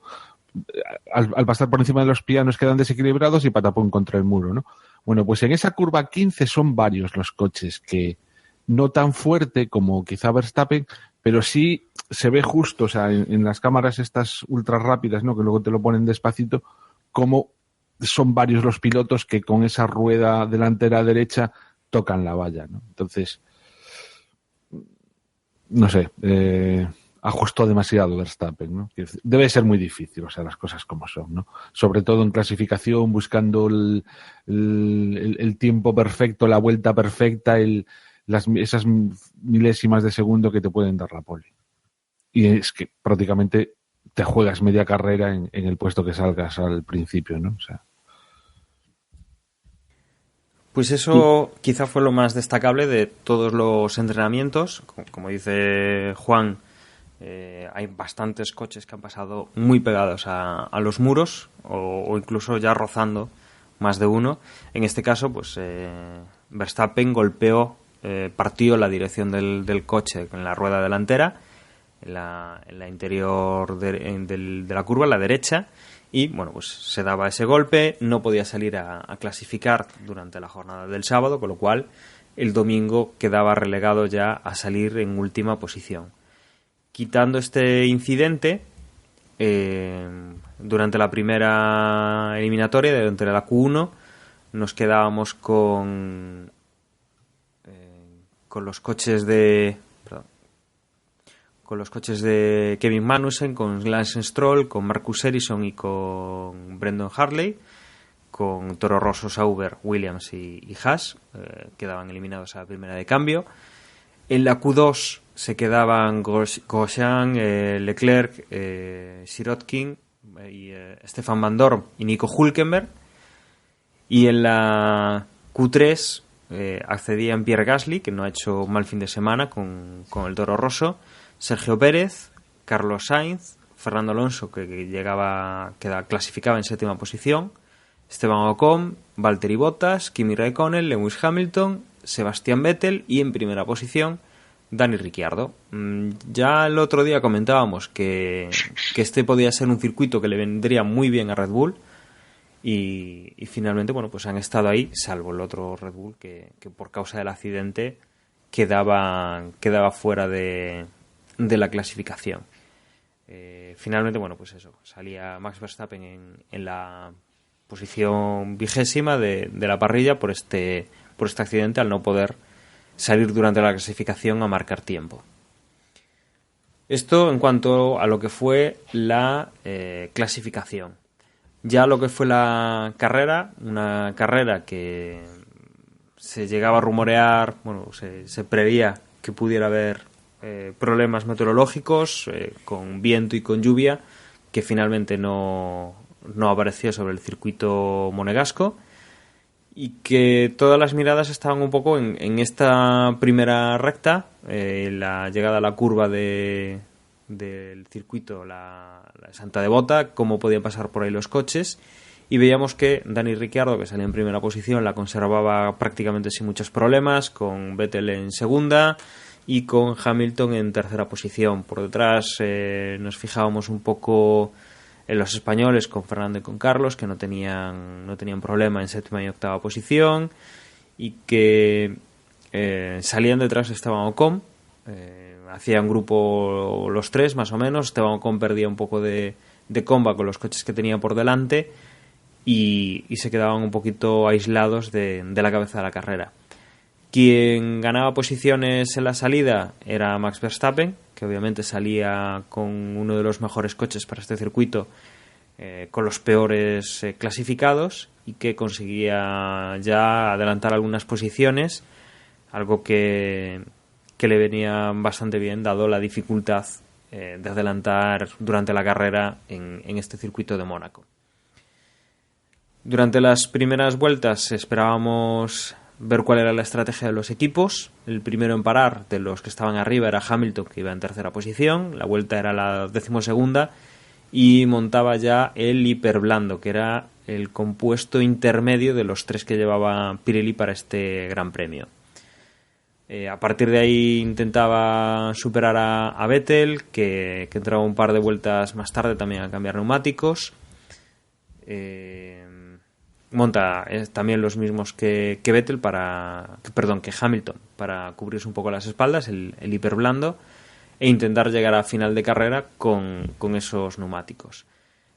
Al pasar por encima de los pianos quedan desequilibrados y patapón contra el muro, ¿no? Bueno, pues en esa curva 15 son varios los coches que no tan fuerte como quizá Verstappen, pero sí se ve justo, o sea, en las cámaras estas ultra rápidas, ¿no? Que luego te lo ponen despacito, como son varios los pilotos que con esa rueda delantera derecha tocan la valla, ¿no? Entonces, no sé, ajustó demasiado Verstappen, ¿no? Debe ser muy difícil, o sea, las cosas como son, ¿no? Sobre todo en clasificación, buscando el tiempo perfecto, la vuelta perfecta, esas milésimas de segundo que te pueden dar la pole. Y es que prácticamente te juegas media carrera en el puesto que salgas al principio, ¿no? O sea. Pues eso quizá fue lo más destacable de todos los entrenamientos. Como dice Juan, hay bastantes coches que han pasado muy pegados a los muros o incluso ya rozando más de uno. En este caso, pues Verstappen golpeó, partió la dirección del coche con la rueda delantera en la interior de la curva, a la derecha. Y bueno, pues se daba ese golpe, no podía salir a clasificar durante la jornada del sábado, con lo cual el domingo quedaba relegado ya a salir en última posición. Quitando este incidente, durante la primera eliminatoria, durante la Q1, nos quedábamos con los coches de Kevin Magnussen, con Lance Stroll, con Marcus Ericsson y con Brendan Hartley, con Toro Rosso, Sauber, Williams y Haas, quedaban eliminados a la primera de cambio. En la Q2 se quedaban Grosjean, Leclerc, Sirotkin y Stefan Van Dorn y Nico Hülkenberg. Y en la Q3 accedían Pierre Gasly, que no ha hecho mal fin de semana con el Toro Rosso, Sergio Pérez, Carlos Sainz, Fernando Alonso, que clasificaba en séptima posición, Esteban Ocon, Valtteri Bottas, Kimi Räikkönen, Lewis Hamilton, Sebastián Vettel y en primera posición Dani Ricciardo. Ya el otro día comentábamos que este podía ser un circuito que le vendría muy bien a Red Bull y finalmente, bueno, pues han estado ahí, salvo el otro Red Bull que por causa del accidente quedaba fuera de la clasificación. Finalmente, bueno, pues eso, salía Max Verstappen en la posición 20ª de la parrilla por este accidente, al no poder salir durante la clasificación a marcar tiempo. Esto en cuanto a lo que fue la clasificación. Ya lo que fue la carrera, una carrera que se llegaba a rumorear, bueno, se preveía que pudiera haber problemas meteorológicos con viento y con lluvia, que finalmente no apareció sobre el circuito monegasco, y que todas las miradas estaban un poco en esta primera recta, la llegada a la curva del circuito, la Santa Devota, cómo podían pasar por ahí los coches, y veíamos que Dani Ricciardo, que salía en primera posición, la conservaba prácticamente sin muchos problemas, con Vettel en segunda y con Hamilton en tercera posición. Por detrás nos fijábamos un poco en los españoles, con Fernando y con Carlos, que no tenían problema en séptima y octava posición, y que salían detrás Esteban Ocon, hacían grupo los tres más o menos. Esteban Ocon perdía un poco de comba con los coches que tenía por delante y se quedaban un poquito aislados de la cabeza de la carrera. Quien ganaba posiciones en la salida era Max Verstappen, que obviamente salía con uno de los mejores coches para este circuito, con los peores clasificados y que conseguía ya adelantar algunas posiciones, algo que le venía bastante bien dado la dificultad de adelantar durante la carrera en este circuito de Mónaco. Durante las primeras vueltas esperábamos ver cuál era la estrategia de los equipos. El primero en parar de los que estaban arriba era Hamilton, que iba en tercera posición. La vuelta era la 12ª y montaba ya el hiperblando, que era el compuesto intermedio de los 3 que llevaba Pirelli para este Gran Premio. A partir de ahí intentaba superar a Vettel, que entraba un par de vueltas más tarde también a cambiar neumáticos. Monta también los mismos que Vettel que Hamilton, para cubrirse un poco las espaldas, el hiperblando, e intentar llegar a final de carrera con esos neumáticos.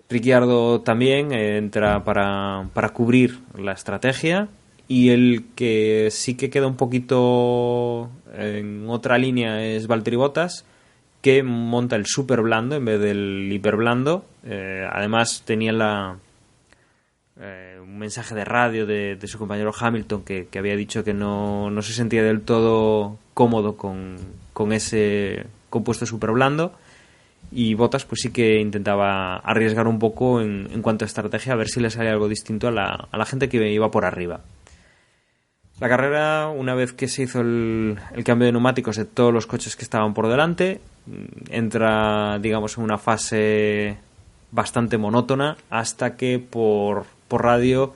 Ricciardo también entra para cubrir la estrategia, y el que sí que queda un poquito en otra línea es Valtteri Bottas, que monta el super blando en vez del hiperblando. Además tenía un mensaje de radio de su compañero Hamilton que había dicho que no se sentía del todo cómodo con ese compuesto super blando, y Bottas pues sí que intentaba arriesgar un poco en cuanto a estrategia, a ver si le salía algo distinto a la gente que iba por arriba. La carrera, una vez que se hizo el cambio de neumáticos de todos los coches que estaban por delante, entra, digamos, en una fase bastante monótona, hasta que por radio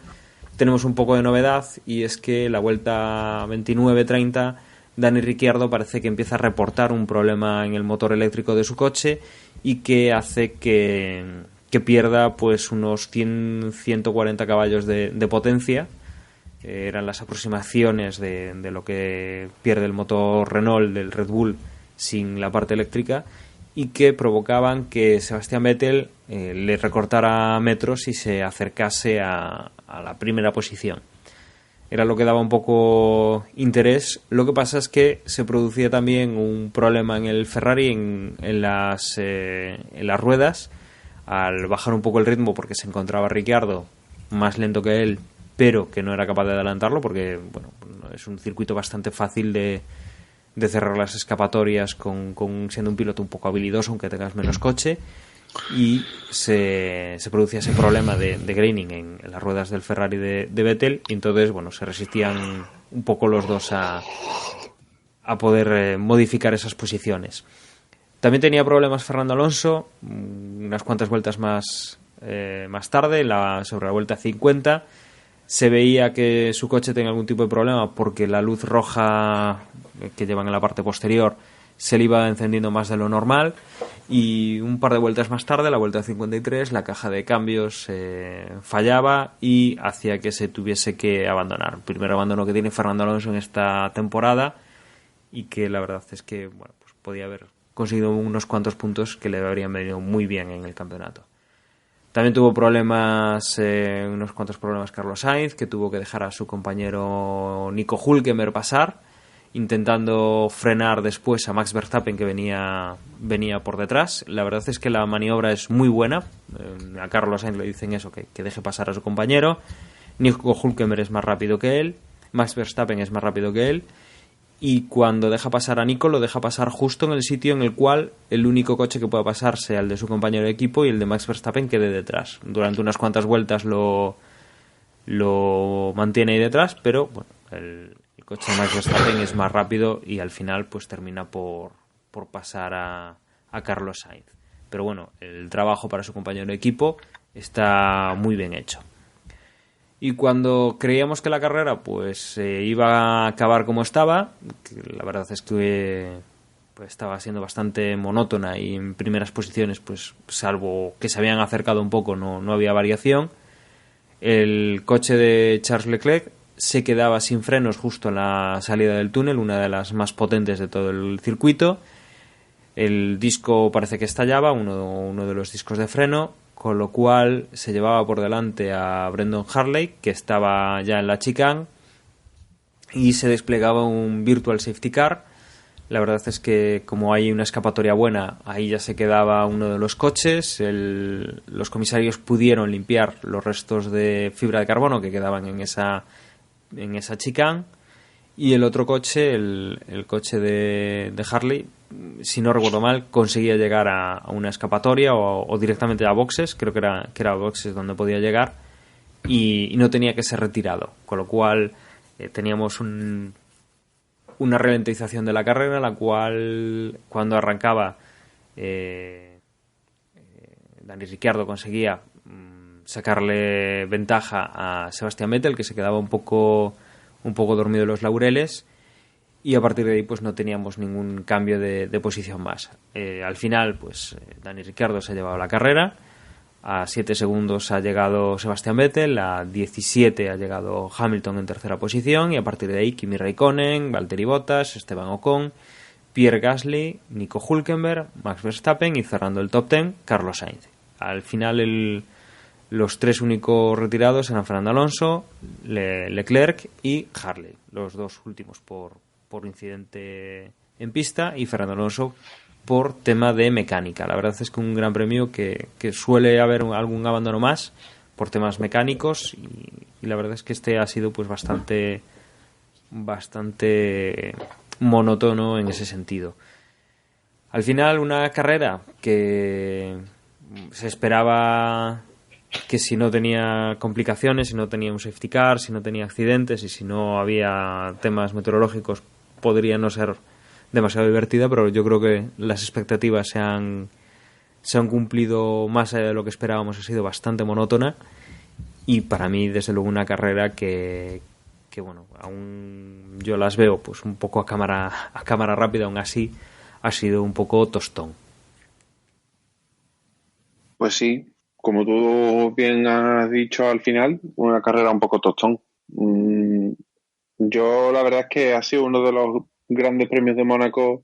tenemos un poco de novedad, y es que la vuelta 29-30 Dani Ricciardo parece que empieza a reportar un problema en el motor eléctrico de su coche, y que hace que pierda pues unos 140 caballos de potencia. Eran las aproximaciones de lo que pierde el motor Renault del Red Bull sin la parte eléctrica, y que provocaban que Sebastián Vettel le recortara metros y se acercase a la primera posición. Era lo que daba un poco interés. Lo que pasa es que se producía también un problema en el Ferrari, en las ruedas, al bajar un poco el ritmo, porque se encontraba Ricciardo más lento que él, pero que no era capaz de adelantarlo, porque bueno, es un circuito bastante fácil de cerrar las escapatorias siendo un piloto un poco habilidoso, aunque tengas menos coche, y se producía ese problema de graining en las ruedas del Ferrari de Vettel, y entonces bueno, se resistían un poco los dos a poder modificar esas posiciones. También tenía problemas Fernando Alonso unas cuantas vueltas más tarde, sobre la vuelta 50. Se veía que su coche tenía algún tipo de problema, porque la luz roja que llevan en la parte posterior se le iba encendiendo más de lo normal, y un par de vueltas más tarde, la vuelta 53, la caja de cambios fallaba y hacía que se tuviese que abandonar. El primer abandono que tiene Fernando Alonso en esta temporada, y que la verdad es que bueno, pues podía haber conseguido unos cuantos puntos que le habrían venido muy bien en el campeonato. También tuvo unos cuantos problemas Carlos Sainz, que tuvo que dejar a su compañero Nico Hülkenberg pasar, intentando frenar después a Max Verstappen, que venía por detrás. La verdad es que la maniobra es muy buena. A Carlos Sainz le dicen eso, que deje pasar a su compañero. Nico Hülkenberg es más rápido que él, Max Verstappen es más rápido que él, y cuando deja pasar a Nico, lo deja pasar justo en el sitio en el cual el único coche que pueda pasar sea el de su compañero de equipo, y el de Max Verstappen quede detrás. Durante unas cuantas vueltas lo mantiene ahí detrás, pero bueno, el coche de Max Verstappen es más rápido, y al final pues termina por pasar a Carlos Sainz. Pero bueno, el trabajo para su compañero de equipo está muy bien hecho. Y cuando creíamos que la carrera pues iba a acabar como estaba, que la verdad es que pues estaba siendo bastante monótona, y en primeras posiciones pues salvo que se habían acercado un poco no había variación, el coche de Charles Leclerc se quedaba sin frenos justo en la salida del túnel, una de las más potentes de todo el circuito. El disco parece que estallaba, uno de los discos de freno, con lo cual se llevaba por delante a Brendan Hartley, que estaba ya en la chicane, y se desplegaba un virtual safety car, La verdad es que como hay una escapatoria buena, ahí ya se quedaba uno de los coches. Los comisarios pudieron limpiar los restos de fibra de carbono que quedaban en esa chicane. Y el otro coche, el coche de Harley, si no recuerdo mal, conseguía llegar a una escapatoria o directamente a boxes. Creo que era boxes donde podía llegar. Y no tenía que ser retirado. Con lo cual teníamos una ralentización de la carrera, la cual cuando arrancaba Dani Ricciardo conseguía sacarle ventaja a Sebastian Vettel, que se quedaba un poco dormido en los laureles, y a partir de ahí pues no teníamos ningún cambio de posición más. Al final pues Dani Ricciardo se ha llevado la carrera. A 7 segundos ha llegado Sebastian Vettel, a 17 ha llegado Hamilton en tercera posición, y a partir de ahí Kimi Räikkönen, Valtteri Bottas, Esteban Ocon, Pierre Gasly, Nico Hülkenberg, Max Verstappen y cerrando el top 10, Carlos Sainz. Al final los 3 únicos retirados eran Fernando Alonso, Leclerc y Harley, los 2 últimos por incidente en pista, y Fernando Alonso por tema de mecánica. La verdad es que un gran premio que suele haber algún abandono más por temas mecánicos, y la verdad es que este ha sido pues bastante monótono en ese sentido. Al final, una carrera que se esperaba que si no tenía complicaciones, si no tenía un safety car, si no tenía accidentes y si no había temas meteorológicos, podría no ser demasiado divertida, pero yo creo que las expectativas se han cumplido más allá de lo que esperábamos. Ha sido bastante monótona, y para mí desde luego una carrera que bueno, aún yo las veo pues un poco a cámara rápida, aún así ha sido un poco tostón. Pues sí, como tú bien has dicho al final, una carrera un poco tostón. Yo la verdad es que ha sido uno de los grandes premios de Mónaco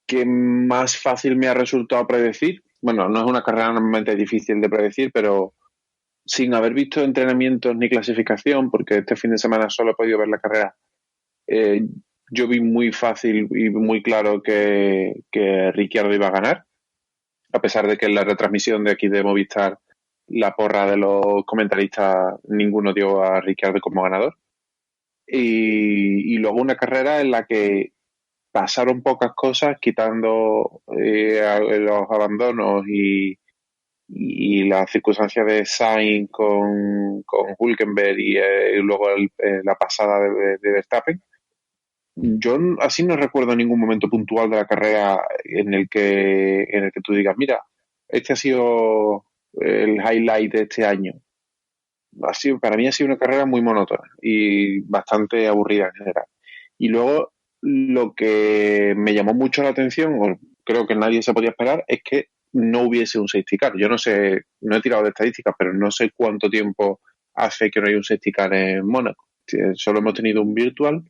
que más fácil me ha resultado predecir. Bueno, no es una carrera normalmente difícil de predecir, pero sin haber visto entrenamientos ni clasificación, porque este fin de semana solo he podido ver la carrera, yo vi muy fácil y muy claro que Ricciardo iba a ganar, a pesar de que en la retransmisión de aquí de Movistar, la porra de los comentaristas, ninguno dio a Ricciardo como ganador. Y luego una carrera en la que pasaron pocas cosas, quitando los abandonos y las circunstancias de Sainz con Hülkenberg y luego la pasada de Verstappen. Yo así no recuerdo ningún momento puntual de la carrera en el que tú digas, mira, este ha sido el highlight de este año. Para mí ha sido una carrera muy monótona y bastante aburrida en general. Y luego lo que me llamó mucho la atención, o creo que nadie se podía esperar, es que no hubiese un safety car. Yo no sé, no he tirado de estadísticas, pero no sé cuánto tiempo hace que no hay un safety car en Mónaco. Solo hemos tenido un virtual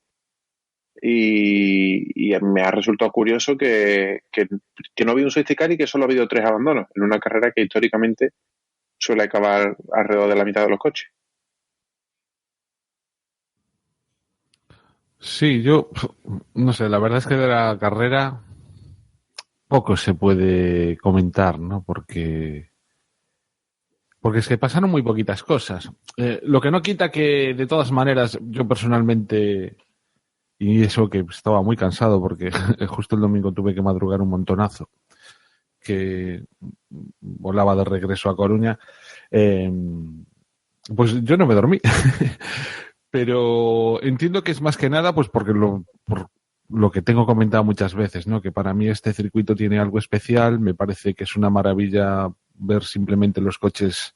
y me ha resultado curioso que no ha habido un safety car y que solo ha habido 3 abandonos en una carrera que históricamente suele acabar alrededor de la mitad de los coches. Sí, yo no sé, la verdad es que de la carrera poco se puede comentar, ¿no? Porque es que pasaron muy poquitas cosas. Lo que no quita que, de todas maneras, yo personalmente, y eso que estaba muy cansado porque justo el domingo tuve que madrugar un montonazo, que volaba de regreso a Coruña, pues yo no me dormí. Pero entiendo que es más que nada pues por lo que tengo comentado muchas veces, ¿no? Que para mí este circuito tiene algo especial. Me parece que es una maravilla ver simplemente los coches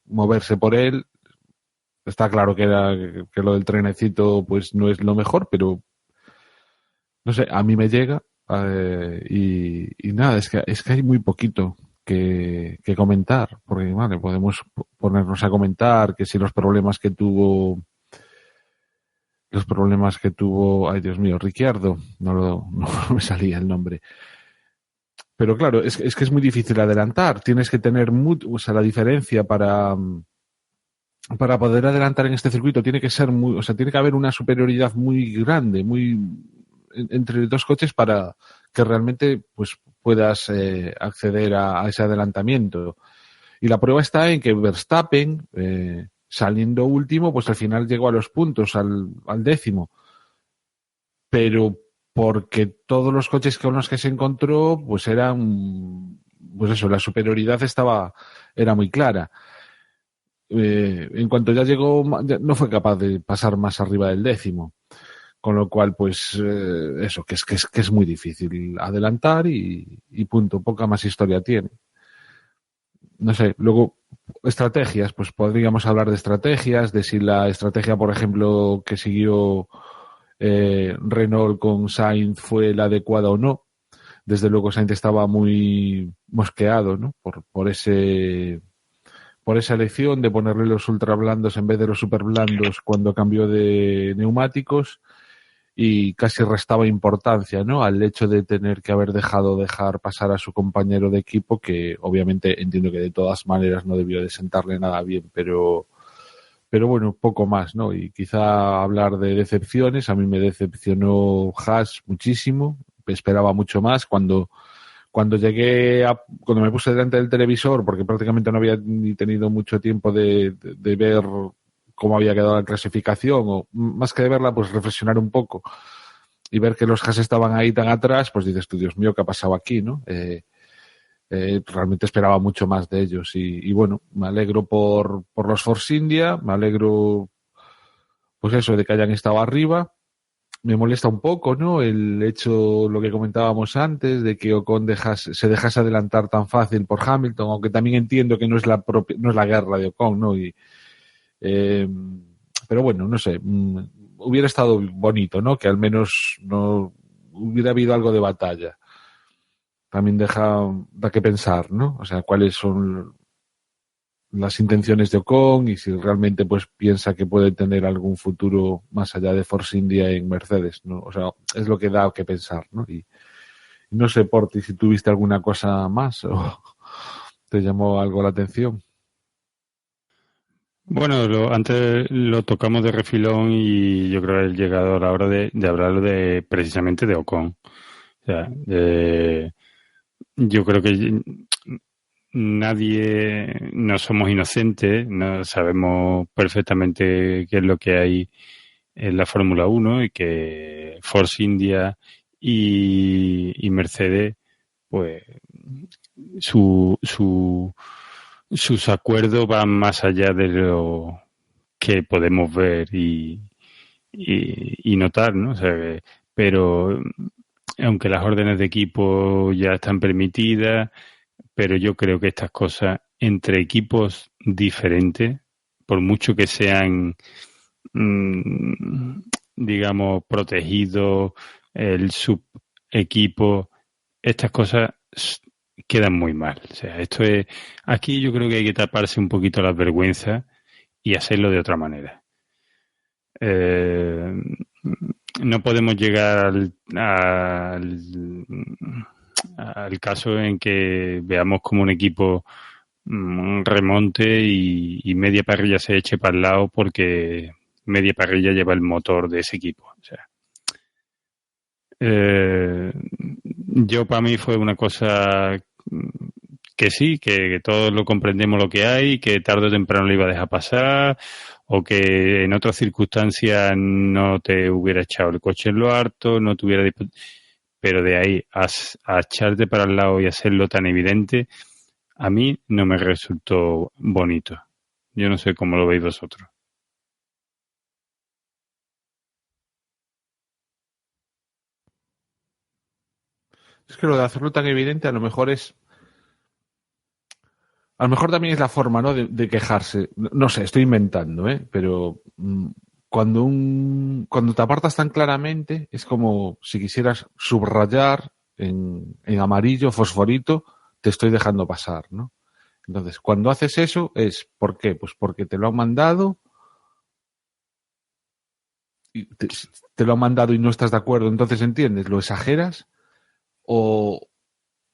moverse por él. Está claro que lo del trenecito pues no es lo mejor, pero no sé, a mí me llega y nada, es que hay muy poquito que comentar, porque vale, podemos ponernos a comentar que si los problemas que tuvo, ay Dios mío, Ricciardo, no me salía el nombre. Pero claro, es que es muy difícil adelantar, tienes que tener la diferencia para para poder adelantar en este circuito tiene que ser tiene que haber una superioridad muy grande, entre dos coches para que realmente pues puedas acceder a ese adelantamiento. Y la prueba está en que Verstappen, saliendo último, pues al final llegó a los puntos, al 10º. Pero porque todos los coches con los que se encontró, pues eran, pues eso, la superioridad era muy clara. En cuanto ya llegó, no fue capaz de pasar más arriba del 10º. Con lo cual, pues, eso, que es muy difícil adelantar y punto. Poca más historia tiene. No sé, luego, estrategias, pues podríamos hablar de estrategias, de si la estrategia, por ejemplo, que siguió Renault con Sainz fue la adecuada o no. Desde luego Sainz estaba muy mosqueado, ¿no? Por esa elección de ponerle los ultra blandos en vez de los super blandos cuando cambió de neumáticos, y casi restaba importancia, ¿no?, al hecho de tener que haber dejar pasar a su compañero de equipo, que obviamente entiendo que de todas maneras no debió de sentarle nada bien, pero bueno, poco más, ¿no? Y quizá hablar de decepciones. A mí me decepcionó Haas muchísimo, esperaba mucho más. Cuando me puse delante del televisor, porque prácticamente no había ni tenido mucho tiempo de ver cómo había quedado la clasificación, o más que de verla, pues reflexionar un poco y ver que los Haas estaban ahí tan atrás, pues dices tú, Dios mío, ¿qué ha pasado aquí, no? Realmente esperaba mucho más de ellos y bueno, me alegro por los Force India, me alegro, pues eso, de que hayan estado arriba. Me molesta un poco, ¿no?, el hecho, lo que comentábamos antes, de que Ocon se dejase adelantar tan fácil por Hamilton, aunque también entiendo que no es la guerra de Ocon, ¿no? Pero bueno, no sé, hubiera estado bonito, ¿no?, que al menos no hubiera habido algo de batalla. También da que pensar, ¿no? O sea, cuáles son las intenciones de Ocon y si realmente pues piensa que puede tener algún futuro más allá de Force India en Mercedes, ¿no? O sea, es lo que da que pensar, ¿no? Y no sé, Porti, si tuviste alguna cosa más o te llamó algo la atención. Bueno, antes lo tocamos de refilón y yo creo que ha llegado a la hora de hablar precisamente de Ocon. O sea, yo creo que nadie, no somos inocentes, no sabemos perfectamente qué es lo que hay en la Fórmula 1 y que Force India y Mercedes, pues sus acuerdos van más allá de lo que podemos ver y notar, ¿no? O sea, pero aunque las órdenes de equipo ya están permitidas, pero yo creo que estas cosas entre equipos diferentes, por mucho que sean, digamos, protegidos, el subequipo, estas cosas quedan muy mal. O sea, aquí yo creo que hay que taparse un poquito las vergüenzas y hacerlo de otra manera. No podemos llegar al caso en que veamos como un equipo remonte y media parrilla se eche para el lado porque media parrilla lleva el motor de ese equipo. O sea, yo para mí fue una cosa que sí, que todos lo comprendemos lo que hay, que tarde o temprano lo iba a dejar pasar, o que en otras circunstancias no te hubiera echado el coche en lo harto, no te hubiera... Pero de ahí a echarte para el lado y hacerlo tan evidente, a mí no me resultó bonito. Yo no sé cómo lo veis vosotros. Es que lo de hacerlo tan evidente a lo mejor también es la forma, ¿no?, de quejarse. No sé, estoy inventando, pero cuando te apartas tan claramente es como si quisieras subrayar en amarillo, fosforito, te estoy dejando pasar, ¿no? Entonces, cuando haces eso es, ¿por qué? Pues porque te lo han mandado y te lo han mandado y no estás de acuerdo, entonces entiendes, lo exageras, o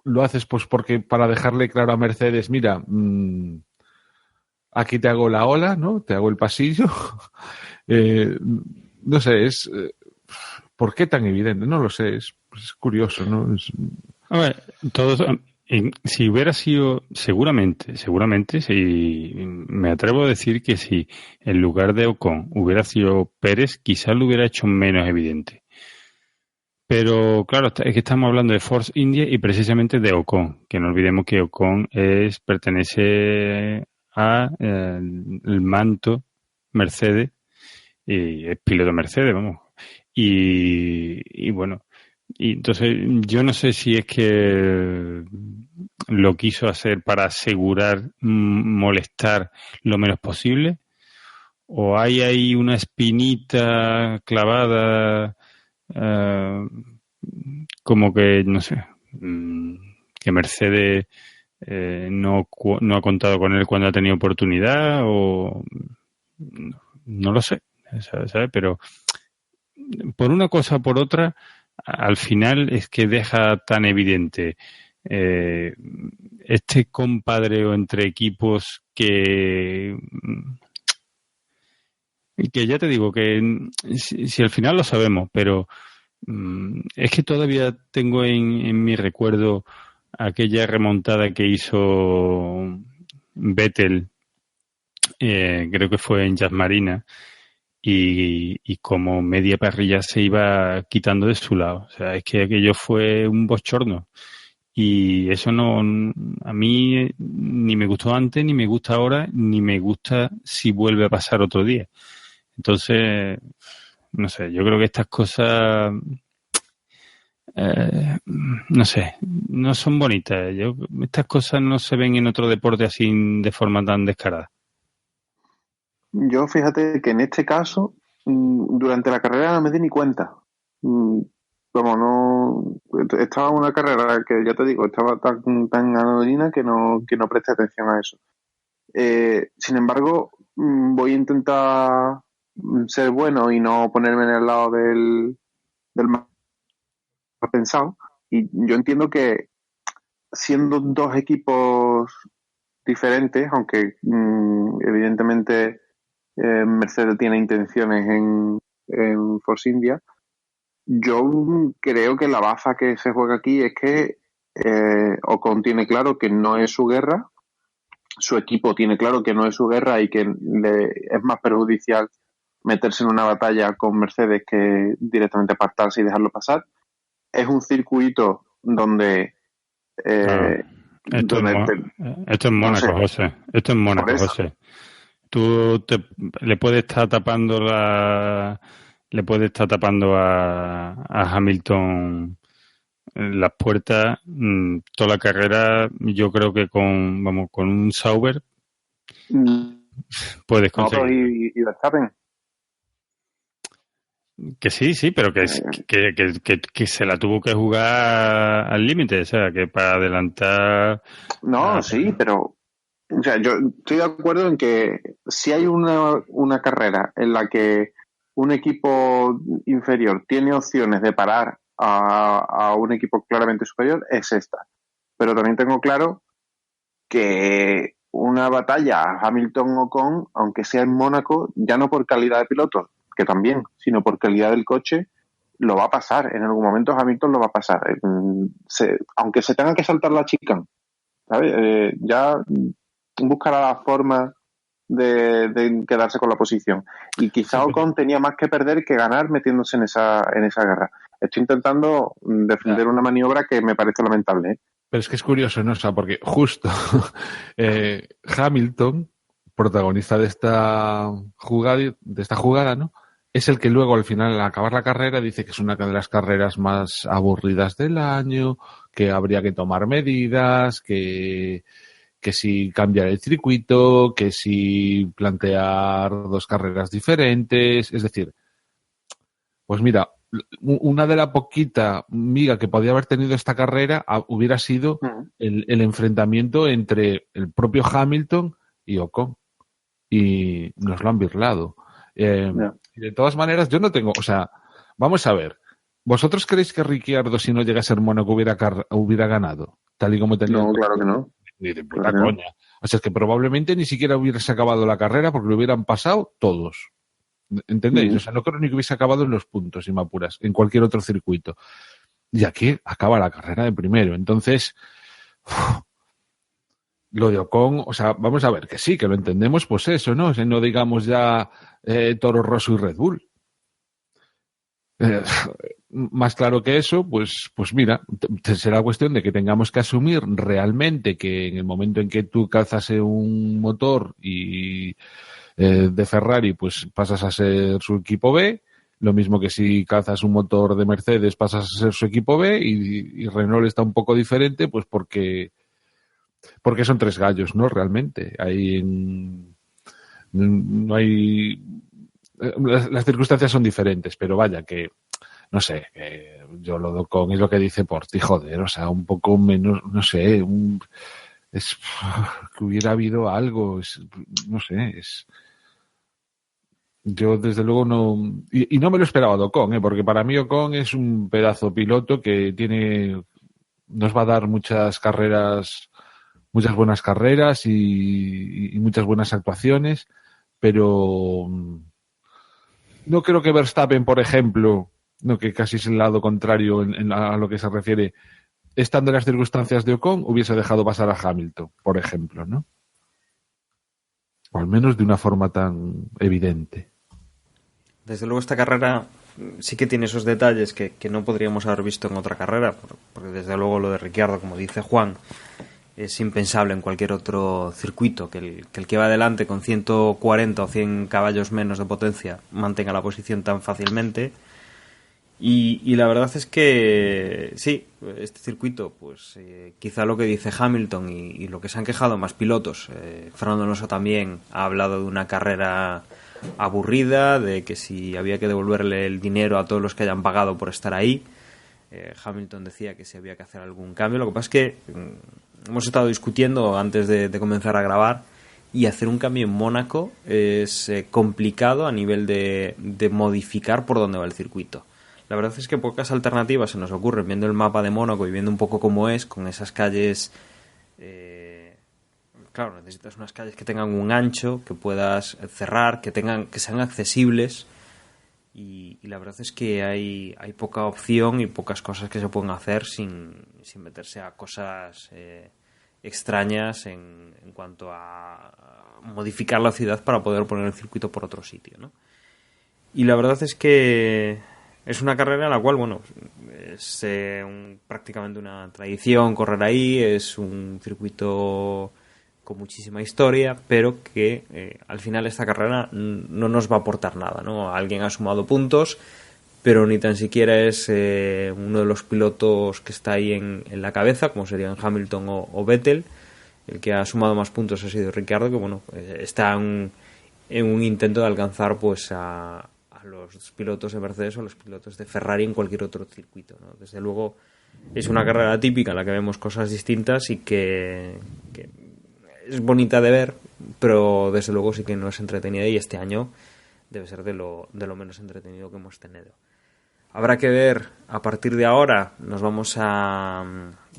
lo haces pues porque para dejarle claro a Mercedes, mira, aquí te hago la ola, ¿no? Te hago el pasillo. No sé, ¿por qué tan evidente? No lo sé, es curioso, ¿no? A ver, todos, si hubiera sido, seguramente, si me atrevo a decir que si en lugar de Ocon hubiera sido Pérez, quizás lo hubiera hecho menos evidente. Pero claro, es que estamos hablando de Force India y precisamente de Ocon, que no olvidemos que Ocon pertenece a el manto Mercedes y es piloto Mercedes, vamos. Y bueno, y entonces yo no sé si es que lo quiso hacer para asegurar molestar lo menos posible o hay ahí una espinita clavada. Como que, no sé, que Mercedes no ha contado con él cuando ha tenido oportunidad o no lo sé, ¿sabes? Pero por una cosa o por otra, al final es que deja tan evidente este compadreo entre equipos que ya te digo que si al final lo sabemos, pero es que todavía tengo en mi recuerdo aquella remontada que hizo Vettel, creo que fue en Jazz Marina, y como media parrilla se iba quitando de su lado. O sea, es que aquello fue un bochorno. Y eso no, a mí ni me gustó antes, ni me gusta ahora, ni me gusta si vuelve a pasar otro día. Entonces, no sé, yo creo que estas cosas, no sé, no son bonitas. Estas cosas no se ven en otro deporte así de forma tan descarada. Yo fíjate que en este caso, durante la carrera no me di ni cuenta. Como no, estaba en una carrera que ya te digo, estaba tan anodina que no presté atención a eso. Sin embargo, voy a intentar ser bueno y no ponerme en el lado del más pensado. Y yo entiendo que siendo dos equipos diferentes, aunque evidentemente Mercedes tiene intenciones en Force India, yo creo que la baza que se juega aquí es que Ocon tiene claro que no es su guerra, su equipo tiene claro que no es su guerra y que es más perjudicial meterse en una batalla con Mercedes que directamente apartarse y dejarlo pasar. Es un circuito donde... esto es Mónaco, no sé. José. Esto es Mónaco, José. Tú le puedes estar tapando a Hamilton las puertas toda la carrera. Yo creo que con un Sauber puedes conseguir. ¿Y Verstappen? Que sí, pero que se la tuvo que jugar al límite, o sea, que para adelantar... No, sí, pero... O sea, yo estoy de acuerdo en que si hay una carrera en la que un equipo inferior tiene opciones de parar a un equipo claramente superior, es esta. Pero también tengo claro que una batalla Hamilton-Ocon, aunque sea en Mónaco, ya no por calidad de pilotos, que también, sino por calidad del coche, lo va a pasar. En algún momento Hamilton lo va a pasar. Aunque se tenga que saltar la chicane, ¿sabes? Ya buscará la forma de quedarse con la posición. Y quizá Ocon tenía más que perder que ganar metiéndose en esa guerra. Estoy intentando defender una maniobra que me parece lamentable, ¿eh? Pero es que es curioso, ¿no? O sea, porque justo Hamilton, protagonista de esta jugada, ¿no? Es el que luego al final, al acabar la carrera, dice que es una de las carreras más aburridas del año, que habría que tomar medidas, que si cambiar el circuito, que si plantear dos carreras diferentes. Es decir, pues mira, una de la poquita miga que podía haber tenido esta carrera hubiera sido el enfrentamiento entre el propio Hamilton y Ocon. Y nos lo han birlado. Y de todas maneras, yo no tengo... O sea, vamos a ver. ¿Vosotros creéis que Ricciardo, si no llega a ser Mónaco, hubiera ganado? Tal y como tenía... No, claro que no. ni de puta coña. O sea, es que probablemente ni siquiera hubiese acabado la carrera porque lo hubieran pasado todos. ¿Entendéis? O sea, no creo ni que hubiese acabado en los puntos, si me apuras, en cualquier otro circuito. Y aquí acaba la carrera de primero. Entonces, lo de Ocon, o sea, vamos a ver, que sí, que lo entendemos, pues eso, ¿no? O sea, no digamos ya Toro Rosso y Red Bull. Más claro que eso, pues mira, será cuestión de que tengamos que asumir realmente que en el momento en que tú calzas un motor y de Ferrari, pues pasas a ser su equipo B, lo mismo que si calzas un motor de Mercedes pasas a ser su equipo B, y Renault está un poco diferente, pues porque son tres gallos, ¿no? Realmente. No hay... Las circunstancias son diferentes, pero vaya que, no sé, yo lo doy con es lo que dice Porti, joder, o sea, un poco menos, no sé, es que hubiera habido algo, no sé, yo desde luego no, y no me lo esperaba de Ocon, porque para mí Ocon es un pedazo piloto que nos va a dar muchas buenas carreras y muchas buenas actuaciones, pero no creo que Verstappen, por ejemplo, no, que casi es el lado contrario a lo que se refiere, estando en las circunstancias de Ocon, hubiese dejado pasar a Hamilton, por ejemplo, ¿no? O al menos de una forma tan evidente. Desde luego esta carrera sí que tiene esos detalles que no podríamos haber visto en otra carrera, porque desde luego lo de Ricciardo, como dice Juan, es impensable en cualquier otro circuito, que el que va adelante con 140 o 100 caballos menos de potencia mantenga la posición tan fácilmente. Y la verdad es que sí, este circuito, pues quizá lo que dice Hamilton y lo que se han quejado más pilotos, Fernando Alonso también ha hablado de una carrera aburrida, de que si había que devolverle el dinero a todos los que hayan pagado por estar ahí. Hamilton decía que si había que hacer algún cambio. Lo que pasa es que hemos estado discutiendo antes de comenzar a grabar, y hacer un cambio en Mónaco es complicado a nivel de modificar por dónde va el circuito. La verdad es que pocas alternativas se nos ocurren viendo el mapa de Mónaco y viendo un poco cómo es, con esas calles. Claro, necesitas unas calles que tengan un ancho, que puedas cerrar, que sean accesibles. Y la verdad es que hay poca opción y pocas cosas que se pueden hacer sin meterse a cosas extrañas en cuanto a modificar la ciudad para poder poner el circuito por otro sitio, ¿no? Y la verdad es que es una carrera en la cual, bueno, es prácticamente una tradición correr ahí, es un circuito con muchísima historia, pero que al final esta carrera no nos va a aportar nada, ¿no? Alguien ha sumado puntos, pero ni tan siquiera es uno de los pilotos que está ahí en la cabeza, como serían Hamilton o Vettel. El que ha sumado más puntos ha sido Ricciardo, que bueno, está en un intento de alcanzar pues a los pilotos de Mercedes o a los pilotos de Ferrari en cualquier otro circuito, ¿no? Desde luego es una carrera típica en la que vemos cosas distintas y que es bonita de ver, pero desde luego sí que no es entretenida, y este año debe ser de lo menos entretenido que hemos tenido. Habrá que ver, a partir de ahora nos vamos a,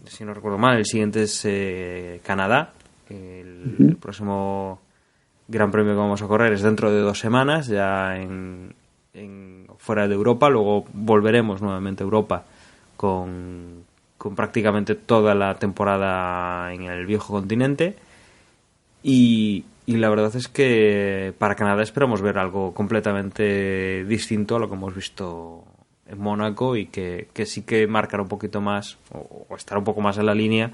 si no recuerdo mal, el siguiente es Canadá. El próximo Gran Premio que vamos a correr es dentro de 2 semanas, ya fuera de Europa. Luego volveremos nuevamente a Europa con prácticamente toda la temporada en el viejo continente. Y la verdad es que para Canadá esperamos ver algo completamente distinto a lo que hemos visto en Mónaco, y que sí que marcará un poquito más o estará un poco más en la línea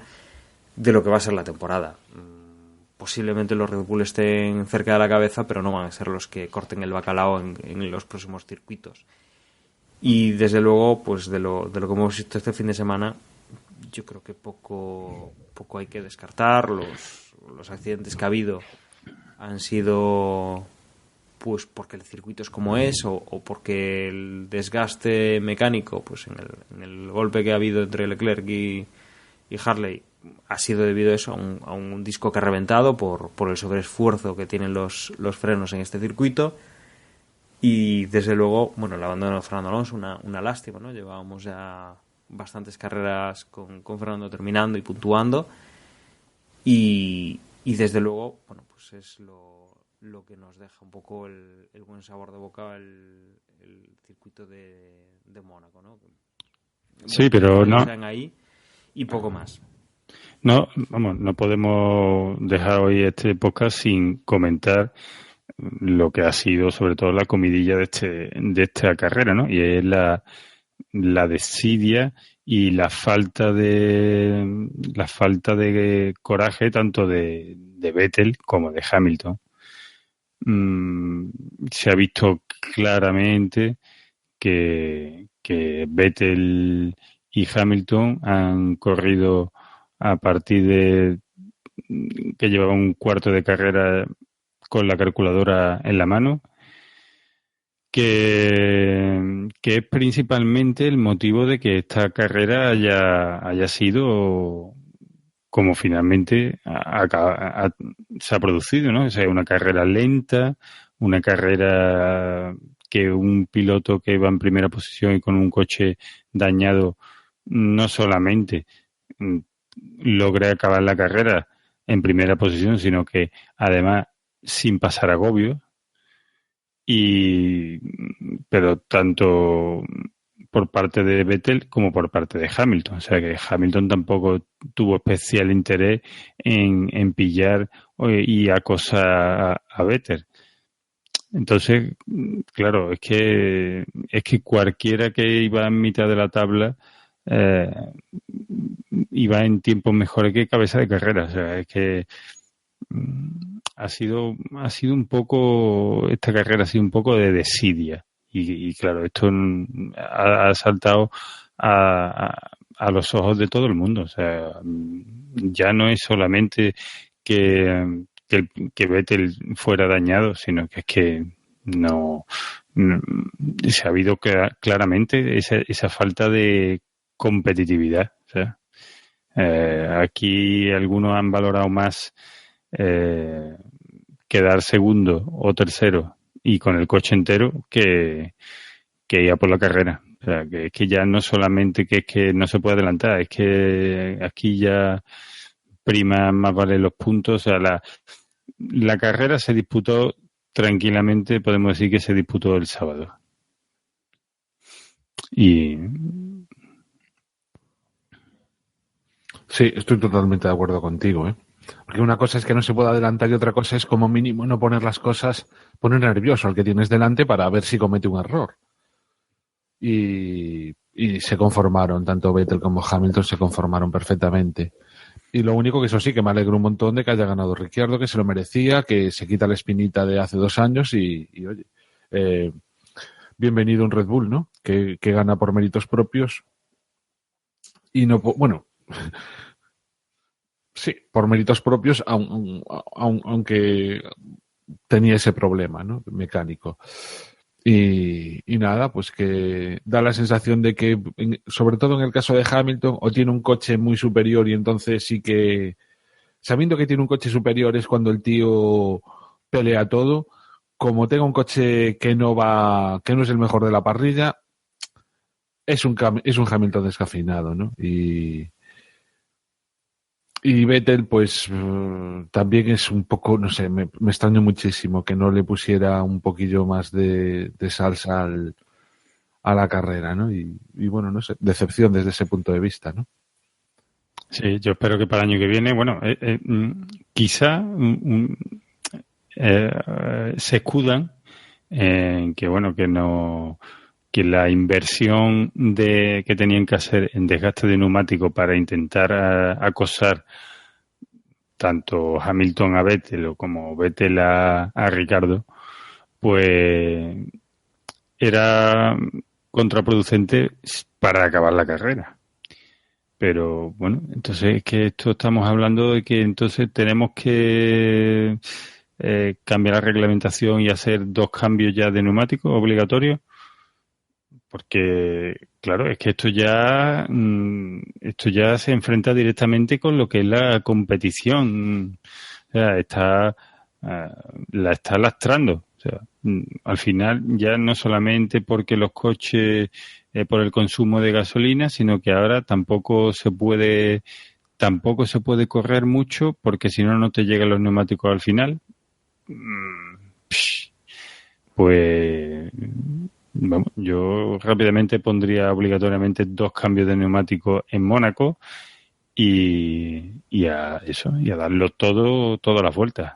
de lo que va a ser la temporada. Posiblemente los Red Bull estén cerca de la cabeza, pero no van a ser los que corten el bacalao en los próximos circuitos. Y desde luego, pues de lo que hemos visto este fin de semana, yo creo que poco hay que descartar. Los accidentes que ha habido han sido pues porque el circuito es como es, o porque el desgaste mecánico, pues en el golpe que ha habido entre Leclerc y Hartley, ha sido debido a eso, a un disco que ha reventado por el sobreesfuerzo que tienen los frenos en este circuito. Y desde luego, bueno, el abandono de Fernando Alonso, una lástima, ¿no? Llevábamos ya bastantes carreras con Fernando terminando y puntuando. y desde luego, bueno, pues es lo que nos deja un poco el buen sabor de boca el circuito de Mónaco, ¿no? Sí, pero no. Ahí y poco más. No, vamos, no podemos dejar hoy este podcast sin comentar lo que ha sido sobre todo la comidilla de esta carrera, ¿no? Y es la desidia y la falta de coraje tanto de Vettel como de Hamilton. Se ha visto claramente que Vettel y Hamilton han corrido a partir de que llevaban un cuarto de carrera con la calculadora en la mano, que es principalmente el motivo de que esta carrera haya sido como finalmente se ha producido, ¿no? O sea, una carrera lenta, una carrera que un piloto que va en primera posición y con un coche dañado no solamente logra acabar la carrera en primera posición, sino que además sin pasar agobio, pero tanto por parte de Vettel como por parte de Hamilton. O sea que Hamilton tampoco tuvo especial interés en pillar y acosar a Vettel. Entonces, claro, es que cualquiera que iba en mitad de la tabla iba en tiempos mejores que cabeza de carrera. O sea, es que ha sido un poco, esta carrera ha sido un poco de desidia. Y claro, esto ha saltado a los ojos de todo el mundo. O sea, ya no es solamente que Vettel fuera dañado, sino que es que no se ha habido claramente esa falta de competitividad. O sea, aquí algunos han valorado más quedar segundo o tercero y con el coche entero que ir por la carrera. O sea, que es que ya no solamente que es que no se puede adelantar, es que aquí ya prima más vale los puntos. O sea, la carrera se disputó tranquilamente, podemos decir que se disputó el sábado. Y sí, estoy totalmente de acuerdo contigo, ¿eh? Porque una cosa es que no se pueda adelantar y otra cosa es como mínimo no poner las cosas, poner nervioso al que tienes delante para ver si comete un error. Y se conformaron, tanto Vettel como Hamilton se conformaron perfectamente. Y lo único que eso sí, que me alegro un montón de que haya ganado Ricciardo, que se lo merecía, que se quita la espinita de hace 2 años y oye, bienvenido un Red Bull, ¿no? Que gana por méritos propios y no, bueno... Sí, por méritos propios, aunque tenía ese problema, ¿no? Mecánico. Y nada, pues que da la sensación de que, sobre todo en el caso de Hamilton, o tiene un coche muy superior y entonces sí que, sabiendo que tiene un coche superior es cuando el tío pelea todo. Como tenga un coche que no es el mejor de la parrilla, es un Hamilton descafeinado, ¿no? Y Vettel, pues también es un poco, no sé, me extraño muchísimo que no le pusiera un poquillo más de salsa a la carrera, ¿no? Y bueno, no sé, decepción desde ese punto de vista, ¿no? Sí, yo espero que para el año que viene, bueno, quizá se escudan en que, bueno, que la inversión que tenían que hacer en desgaste de neumático para intentar acosar tanto Hamilton a Vettel como Vettel a Ricciardo, pues era contraproducente para acabar la carrera. Pero bueno, entonces es que esto estamos hablando de que entonces tenemos que cambiar la reglamentación y hacer 2 cambios ya de neumáticos obligatorios. Porque, claro, es que esto ya se enfrenta directamente con lo que es la competición. O sea, la está lastrando. O sea, al final ya no solamente porque los coches, por el consumo de gasolina, sino que ahora tampoco se puede tampoco se puede correr mucho porque si no, no te llegan los neumáticos al final. Pues vamos, yo rápidamente pondría obligatoriamente 2 cambios de neumáticos en Mónaco y a darlo todas las vueltas.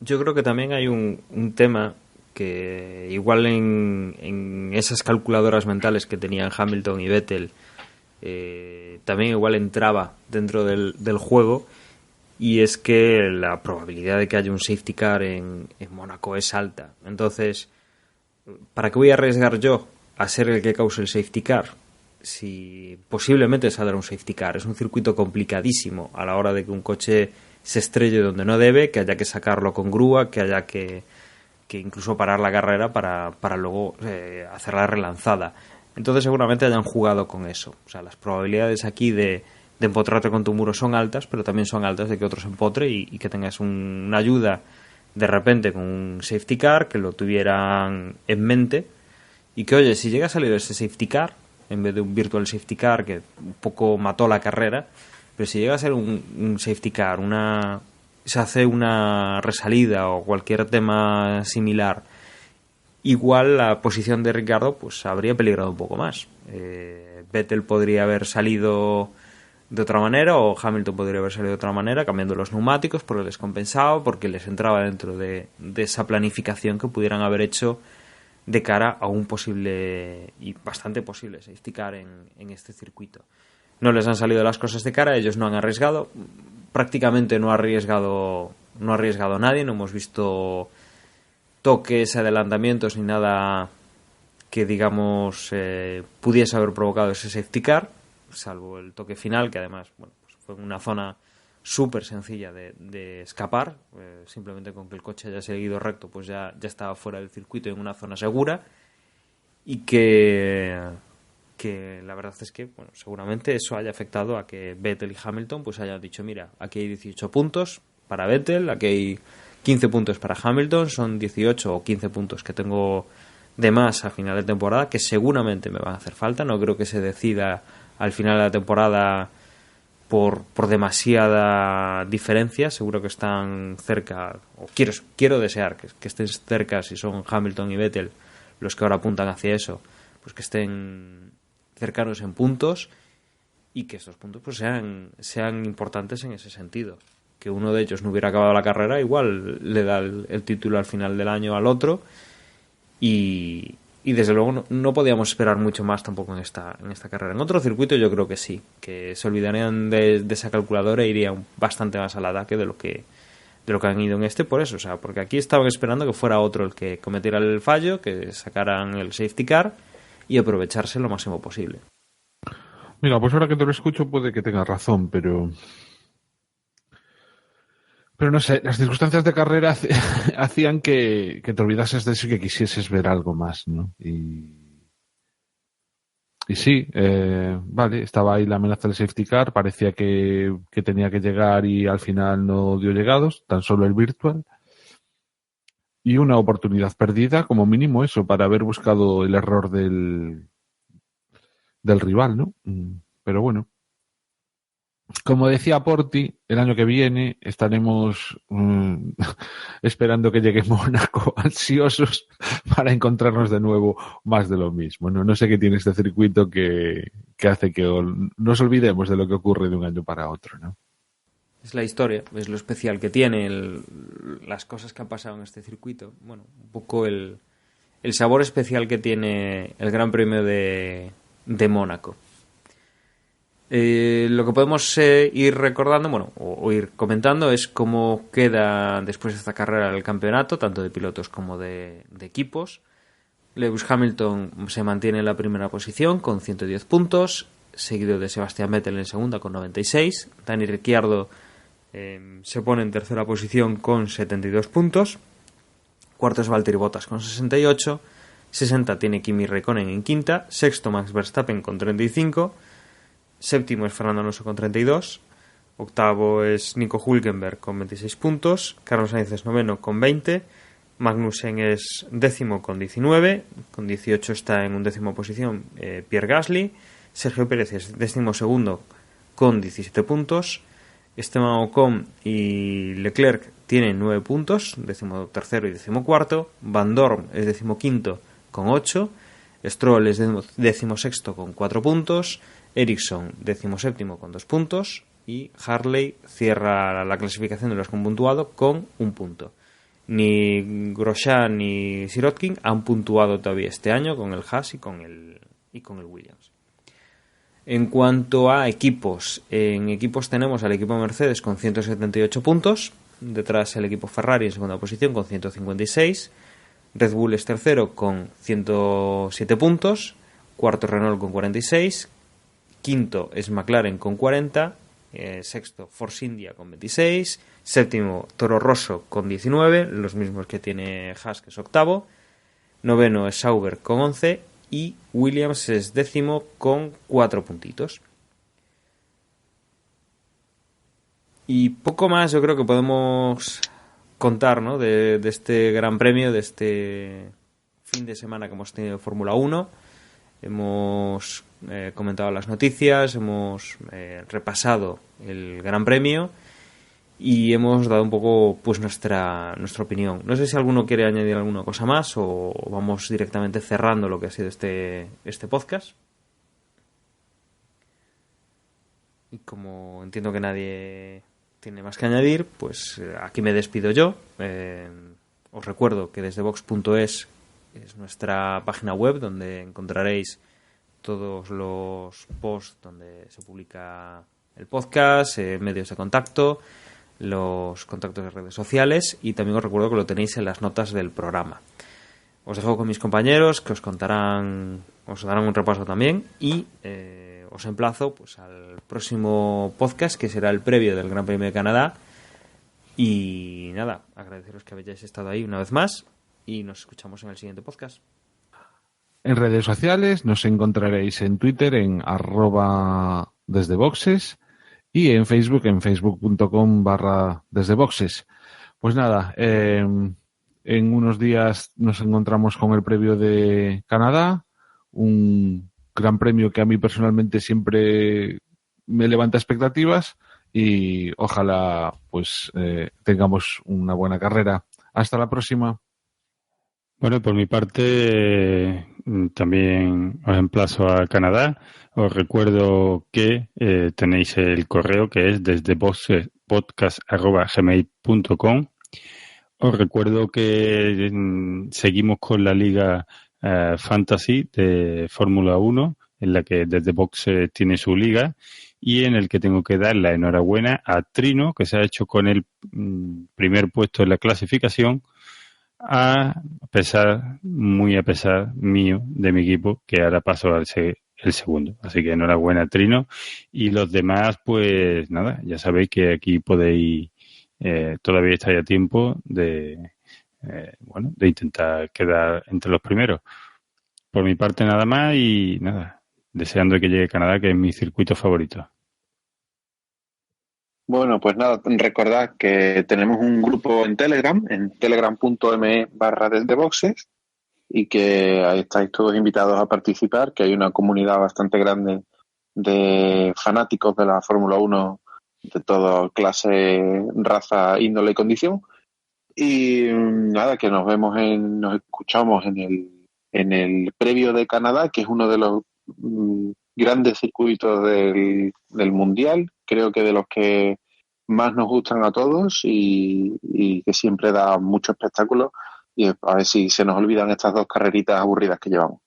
Yo creo que también hay un tema que igual en esas calculadoras mentales que tenían Hamilton y Vettel también igual entraba dentro del juego, y es que la probabilidad de que haya un safety car en Mónaco es alta. Entonces, ¿para qué voy a arriesgar yo a ser el que cause el safety car si posiblemente saldrá un safety car? Es un circuito complicadísimo a la hora de que un coche se estrelle donde no debe, que haya que sacarlo con grúa, que haya que incluso parar la carrera para luego hacer la relanzada. Entonces seguramente hayan jugado con eso. O sea, las probabilidades aquí de empotrarte con tu muro son altas, pero también son altas de que otro se empotre y que tengas una ayuda de repente con un safety car, que lo tuvieran en mente, y que, oye, si llega a salir ese safety car en vez de un virtual safety car que un poco mató la carrera, pero si llega a ser un safety car, se hace una resalida o cualquier tema similar, igual la posición de Ricciardo pues habría peligrado un poco más. Vettel podría haber salido de otra manera, o Hamilton podría haber salido de otra manera, cambiando los neumáticos porque les compensaba, porque les entraba dentro de esa planificación que pudieran haber hecho de cara a un posible y bastante posible safety car en este circuito. No les han salido las cosas de cara, ellos no han arriesgado, prácticamente no ha arriesgado nadie, no hemos visto toques, adelantamientos ni nada que digamos pudiese haber provocado ese safety car, salvo el toque final, que además pues fue una zona súper sencilla de escapar, simplemente con que el coche haya seguido recto pues ya estaba fuera del circuito en una zona segura, y que la verdad es que seguramente eso haya afectado a que Vettel y Hamilton pues hayan dicho, mira, aquí hay 18 puntos para Vettel, aquí hay 15 puntos para Hamilton, son 18 o 15 puntos que tengo de más a final de temporada, que seguramente me van a hacer falta. No creo que se decida al final de la temporada por demasiada diferencia, seguro que están cerca, o quiero desear que estén cerca, si son Hamilton y Vettel los que ahora apuntan hacia eso, pues que estén cercanos en puntos, y que estos puntos pues sean importantes en ese sentido. Que uno de ellos no hubiera acabado la carrera, igual le da el título al final del año al otro, y desde luego no podíamos esperar mucho más tampoco en esta carrera. En otro circuito yo creo que sí, que se olvidarían de esa calculadora e irían bastante más al ataque de lo que han ido en este, por eso, o sea, porque aquí estaban esperando que fuera otro el que cometiera el fallo, que sacaran el safety car y aprovecharse lo máximo posible. Mira, pues ahora que te lo escucho puede que tengas razón, pero no sé, las circunstancias de carrera hacían que te olvidases de eso y que quisieses ver algo más, ¿no? Y sí, vale, estaba ahí la amenaza del safety car, parecía que tenía que llegar y al final no dio llegados, tan solo el virtual. Y una oportunidad perdida, como mínimo eso, para haber buscado el error del rival, ¿no? Pero bueno. Como decía Porti, el año que viene estaremos esperando que llegue Mónaco, ansiosos para encontrarnos de nuevo más de lo mismo. No sé qué tiene este circuito que hace que nos olvidemos de lo que ocurre de un año para otro, ¿no? Es la historia, es lo especial que tiene, las cosas que han pasado en este circuito. Bueno, un poco el sabor especial que tiene el Gran Premio de Mónaco. Lo que podemos ir recordando, o ir comentando, es cómo queda después de esta carrera el campeonato, tanto de pilotos como de equipos. Lewis Hamilton se mantiene en la primera posición con 110 puntos, seguido de Sebastian Vettel en segunda con 96. Dani Ricciardo se pone en tercera posición con 72 puntos. Cuarto es Valtteri Bottas con 68. 60 tiene Kimi Räikkönen en quinta. Sexto Max Verstappen con 35. Séptimo es Fernando Alonso con 32. Octavo es Nico Hülkenberg con 26 puntos. Carlos Sainz es noveno con 20. Magnussen es décimo con 19. Con 18 está en undécima posición Pierre Gasly. Sergio Pérez es 12º con 17 puntos. Esteban Ocon y Leclerc tienen 9 puntos, 13º y 14º. Van Dorn es 15º con 8. Stroll es 16º con 4 puntos. Ericsson 17º con 2 puntos. Y Hartley cierra la clasificación de los con puntuado con 1 punto. Ni Grosjean ni Sirotkin han puntuado todavía este año con el Haas y con el Williams. En cuanto a equipos, en equipos tenemos al equipo Mercedes con 178 puntos, detrás el equipo Ferrari en segunda posición con 156, Red Bull es tercero con 107 puntos, cuarto Renault con 46, quinto es McLaren con 40, sexto Force India con 26, séptimo Toro Rosso con 19, los mismos que tiene Haas, que es octavo, noveno es Sauber con 11 y Williams es 10º con 4 puntitos. Y poco más yo creo que podemos contar, ¿no?, de este gran premio, de este fin de semana que hemos tenido de Fórmula 1. Hemos comentado las noticias, hemos repasado el Gran Premio y hemos dado un poco pues nuestra opinión. No sé si alguno quiere añadir alguna cosa más o vamos directamente cerrando lo que ha sido este podcast. Y como entiendo que nadie tiene más que añadir, pues aquí me despido yo. Os recuerdo que desde Vox.es es nuestra página web donde encontraréis todos los posts donde se publica el podcast, medios de contacto, los contactos de redes sociales, y también os recuerdo que lo tenéis en las notas del programa. Os dejo con mis compañeros que os darán un repaso también y os emplazo pues al próximo podcast, que será el previo del Gran Premio de Canadá. Y nada, agradeceros que hayáis estado ahí una vez más y nos escuchamos en el siguiente podcast. En redes sociales nos encontraréis en Twitter en @desdeboxes y en Facebook en facebook.com/desdeboxes. Pues nada, en unos días nos encontramos con el previo de Canadá, un gran premio que a mí personalmente siempre me levanta expectativas y ojalá pues tengamos una buena carrera. Hasta la próxima. Bueno, por mi parte también os emplazo a Canadá. Os recuerdo que tenéis el correo que es desdeboxespodcast@gmail.com. Os recuerdo que seguimos con la Liga Fantasy de Fórmula 1, en la que Desde Box tiene su liga y en el que tengo que dar la enhorabuena a Trino, que se ha hecho con el primer puesto en la clasificación, muy a pesar mío, de mi equipo, que ahora paso al el segundo. Así que enhorabuena, Trino. Y los demás, pues nada, ya sabéis que aquí podéis, todavía estáis a tiempo de intentar quedar entre los primeros. Por mi parte nada más y nada, deseando que llegue Canadá, que es mi circuito favorito. Bueno, pues nada, recordad que tenemos un grupo en Telegram, en telegram.me/desdeboxes, y que ahí estáis todos invitados a participar, que hay una comunidad bastante grande de fanáticos de la Fórmula 1 de toda clase, raza, índole y condición. Y nada, que nos escuchamos en el previo de Canadá, que es uno de los grandes circuitos del Mundial, creo que de los que más nos gustan a todos y que siempre da mucho espectáculo, y a ver si se nos olvidan estas dos carreritas aburridas que llevamos.